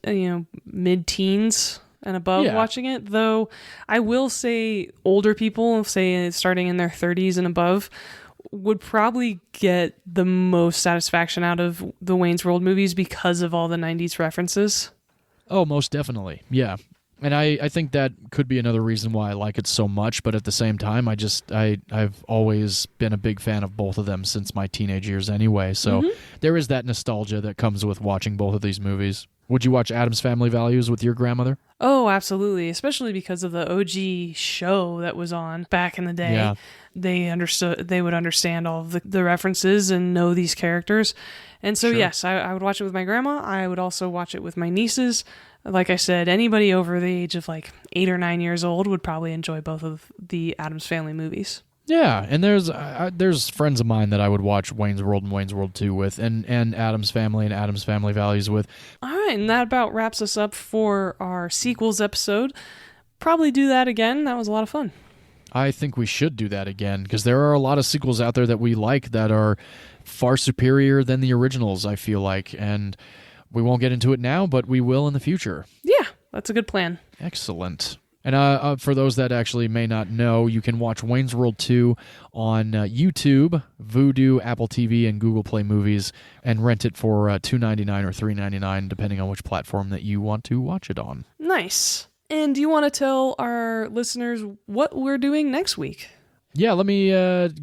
[SPEAKER 1] mid-teens and above watching it, though I will say older people, say starting in their 30s and above, would probably get the most satisfaction out of the Wayne's World movies because of all the 90s references.
[SPEAKER 2] Oh, most definitely. Yeah. And I think that could be another reason why I like it so much, but at the same time, I've always been a big fan of both of them since my teenage years anyway, so there is that nostalgia that comes with watching both of these movies. Would you watch Addams Family Values with your grandmother?
[SPEAKER 1] Oh, absolutely, especially because of the OG show that was on back in the day.
[SPEAKER 2] Yeah.
[SPEAKER 1] They would understand all of the references and know these characters. And so, yes, I would watch it with my grandma. I would also watch it with my nieces. Like I said, anybody over the age of like 8 or 9 years old would probably enjoy both of the Addams Family movies.
[SPEAKER 2] Yeah, and there's friends of mine that I would watch Wayne's World and Wayne's World 2 with, and Addams Family and Addams Family Values with.
[SPEAKER 1] All right, and that about wraps us up for our sequels episode. Probably do that again. That was a lot of fun.
[SPEAKER 2] I think we should do that again, because there are a lot of sequels out there that we like that are far superior than the originals, I feel like, and we won't get into it now, but we will in the future.
[SPEAKER 1] Yeah, that's a good plan.
[SPEAKER 2] Excellent. And for those that actually may not know, you can watch Wayne's World 2 on YouTube, Vudu, Apple TV, and Google Play Movies, and rent it for $2.99 or $3.99, depending on which platform that you want to watch it on.
[SPEAKER 1] Nice. And do you want to tell our listeners what we're doing next week?
[SPEAKER 2] Yeah, let me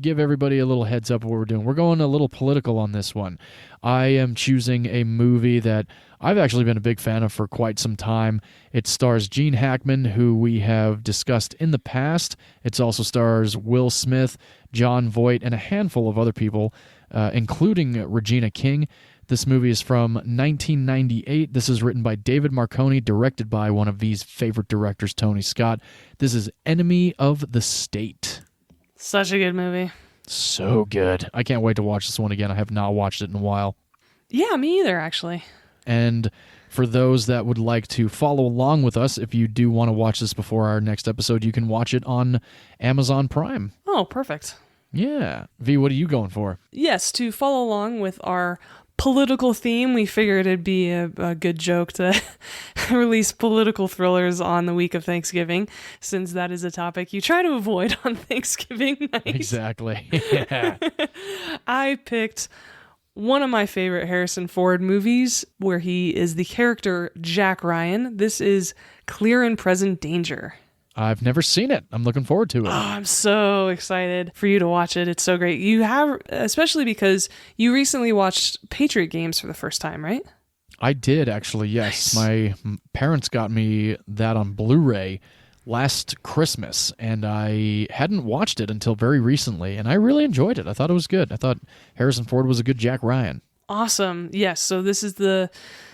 [SPEAKER 2] give everybody a little heads up of what we're doing. We're going a little political on this one. I am choosing a movie that I've actually been a big fan of for quite some time. It stars Gene Hackman, who we have discussed in the past. It also stars Will Smith, John Voight, and a handful of other people, including Regina King. This movie is from 1998. This is written by David Marconi, directed by one of V's favorite directors, Tony Scott. This is Enemy of the State.
[SPEAKER 1] Such a good movie.
[SPEAKER 2] So good. I can't wait to watch this one again. I have not watched it in a while.
[SPEAKER 1] Yeah, me either, actually.
[SPEAKER 2] And for those that would like to follow along with us, if you do want to watch this before our next episode, you can watch it on Amazon Prime.
[SPEAKER 1] Oh, perfect.
[SPEAKER 2] Yeah. V, what are you going for?
[SPEAKER 1] Yes, to follow along with our political theme, we figured it'd be a good joke to release political thrillers on the week of Thanksgiving, since that is a topic you try to avoid on Thanksgiving night.
[SPEAKER 2] Exactly. Yeah.
[SPEAKER 1] I picked one of my favorite Harrison Ford movies where he is the character Jack Ryan. This is Clear and Present Danger.
[SPEAKER 2] I've never seen it. I'm looking forward to it.
[SPEAKER 1] Oh, I'm so excited for you to watch it. It's so great. You have, especially because you recently watched Patriot Games for the first time, right?
[SPEAKER 2] I did, actually, yes. Nice. My parents got me that on Blu-ray last Christmas, and I hadn't watched it until very recently, and I really enjoyed it. I thought it was good. I thought Harrison Ford was a good Jack Ryan.
[SPEAKER 1] Awesome. Yes, so this is the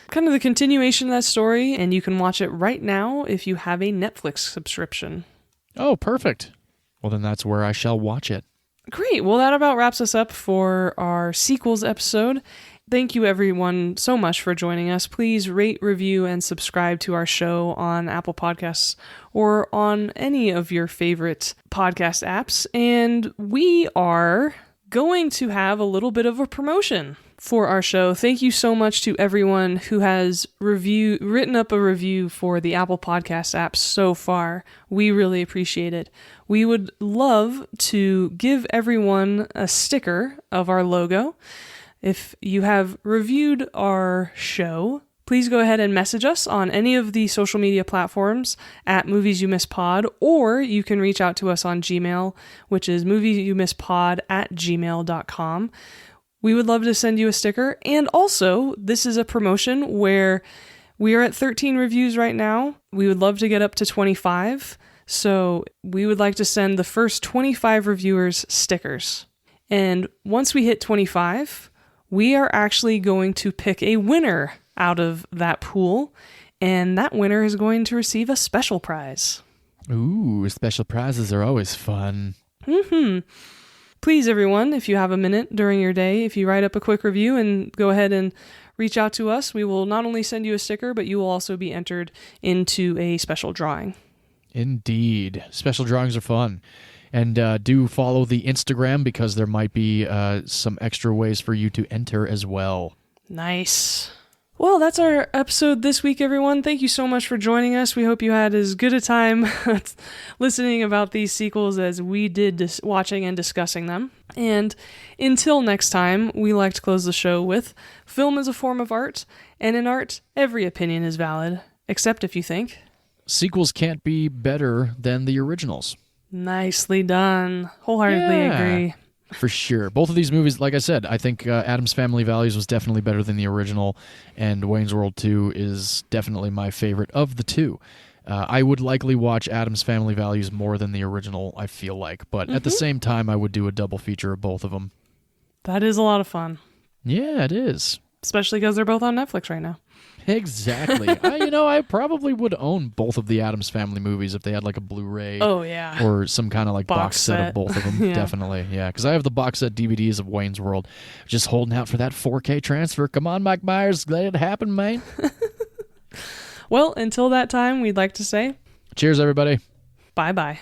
[SPEAKER 1] kind of the continuation of that story, and you can watch it right now if you have a Netflix subscription.
[SPEAKER 2] Oh, perfect. Well, then that's where I shall watch it.
[SPEAKER 1] Great. Well, that about wraps us up for our sequels episode. Thank you, everyone, so much for joining us. Please rate, review, and subscribe to our show on Apple Podcasts or on any of your favorite podcast apps. And we are going to have a little bit of a promotion for our show. Thank you so much to everyone who has written up a review for the Apple Podcast app so far. We really appreciate it. We would love to give everyone a sticker of our logo. If you have reviewed our show, please go ahead and message us on any of the social media platforms at Movies You Miss Pod, or you can reach out to us on Gmail, which is moviesyoummisspod@gmail.com. We would love to send you a sticker. And also, this is a promotion where we are at 13 reviews right now. We would love to get up to 25. So we would like to send the first 25 reviewers stickers. And once we hit 25, we are actually going to pick a winner out of that pool. And that winner is going to receive a special prize.
[SPEAKER 2] Ooh, special prizes are always fun.
[SPEAKER 1] Mm-hmm. Please, everyone, if you have a minute during your day, if you write up a quick review and go ahead and reach out to us, we will not only send you a sticker, but you will also be entered into a special drawing.
[SPEAKER 2] Indeed. Special drawings are fun. And do follow the Instagram, because there might be some extra ways for you to enter as well.
[SPEAKER 1] Nice. Well, that's our episode this week, everyone. Thank you so much for joining us. We hope you had as good a time listening about these sequels as we did watching and discussing them. And until next time, we like to close the show with, film is a form of art, and in art, every opinion is valid, except if you think
[SPEAKER 2] sequels can't be better than the originals.
[SPEAKER 1] Nicely done. Wholeheartedly agree.
[SPEAKER 2] For sure. Both of these movies, like I said, I think Addams Family Values was definitely better than the original, and Wayne's World 2 is definitely my favorite of the two. I would likely watch Addams Family Values more than the original, I feel like, but at the same time, I would do a double feature of both of them.
[SPEAKER 1] That is a lot of fun.
[SPEAKER 2] Yeah, it is.
[SPEAKER 1] Especially because they're both on Netflix right now.
[SPEAKER 2] Exactly. I probably would own both of the Addams Family movies if they had like a Blu-ray.
[SPEAKER 1] Oh, yeah.
[SPEAKER 2] Or some kind of like box set of both of them.
[SPEAKER 1] Yeah.
[SPEAKER 2] Definitely. Yeah. Because I have the box set DVDs of Wayne's World. Just holding out for that 4K transfer. Come on, Mike Myers. Let it happen, man.
[SPEAKER 1] Well, until that time, we'd like to say...
[SPEAKER 2] Cheers, everybody.
[SPEAKER 1] Bye-bye.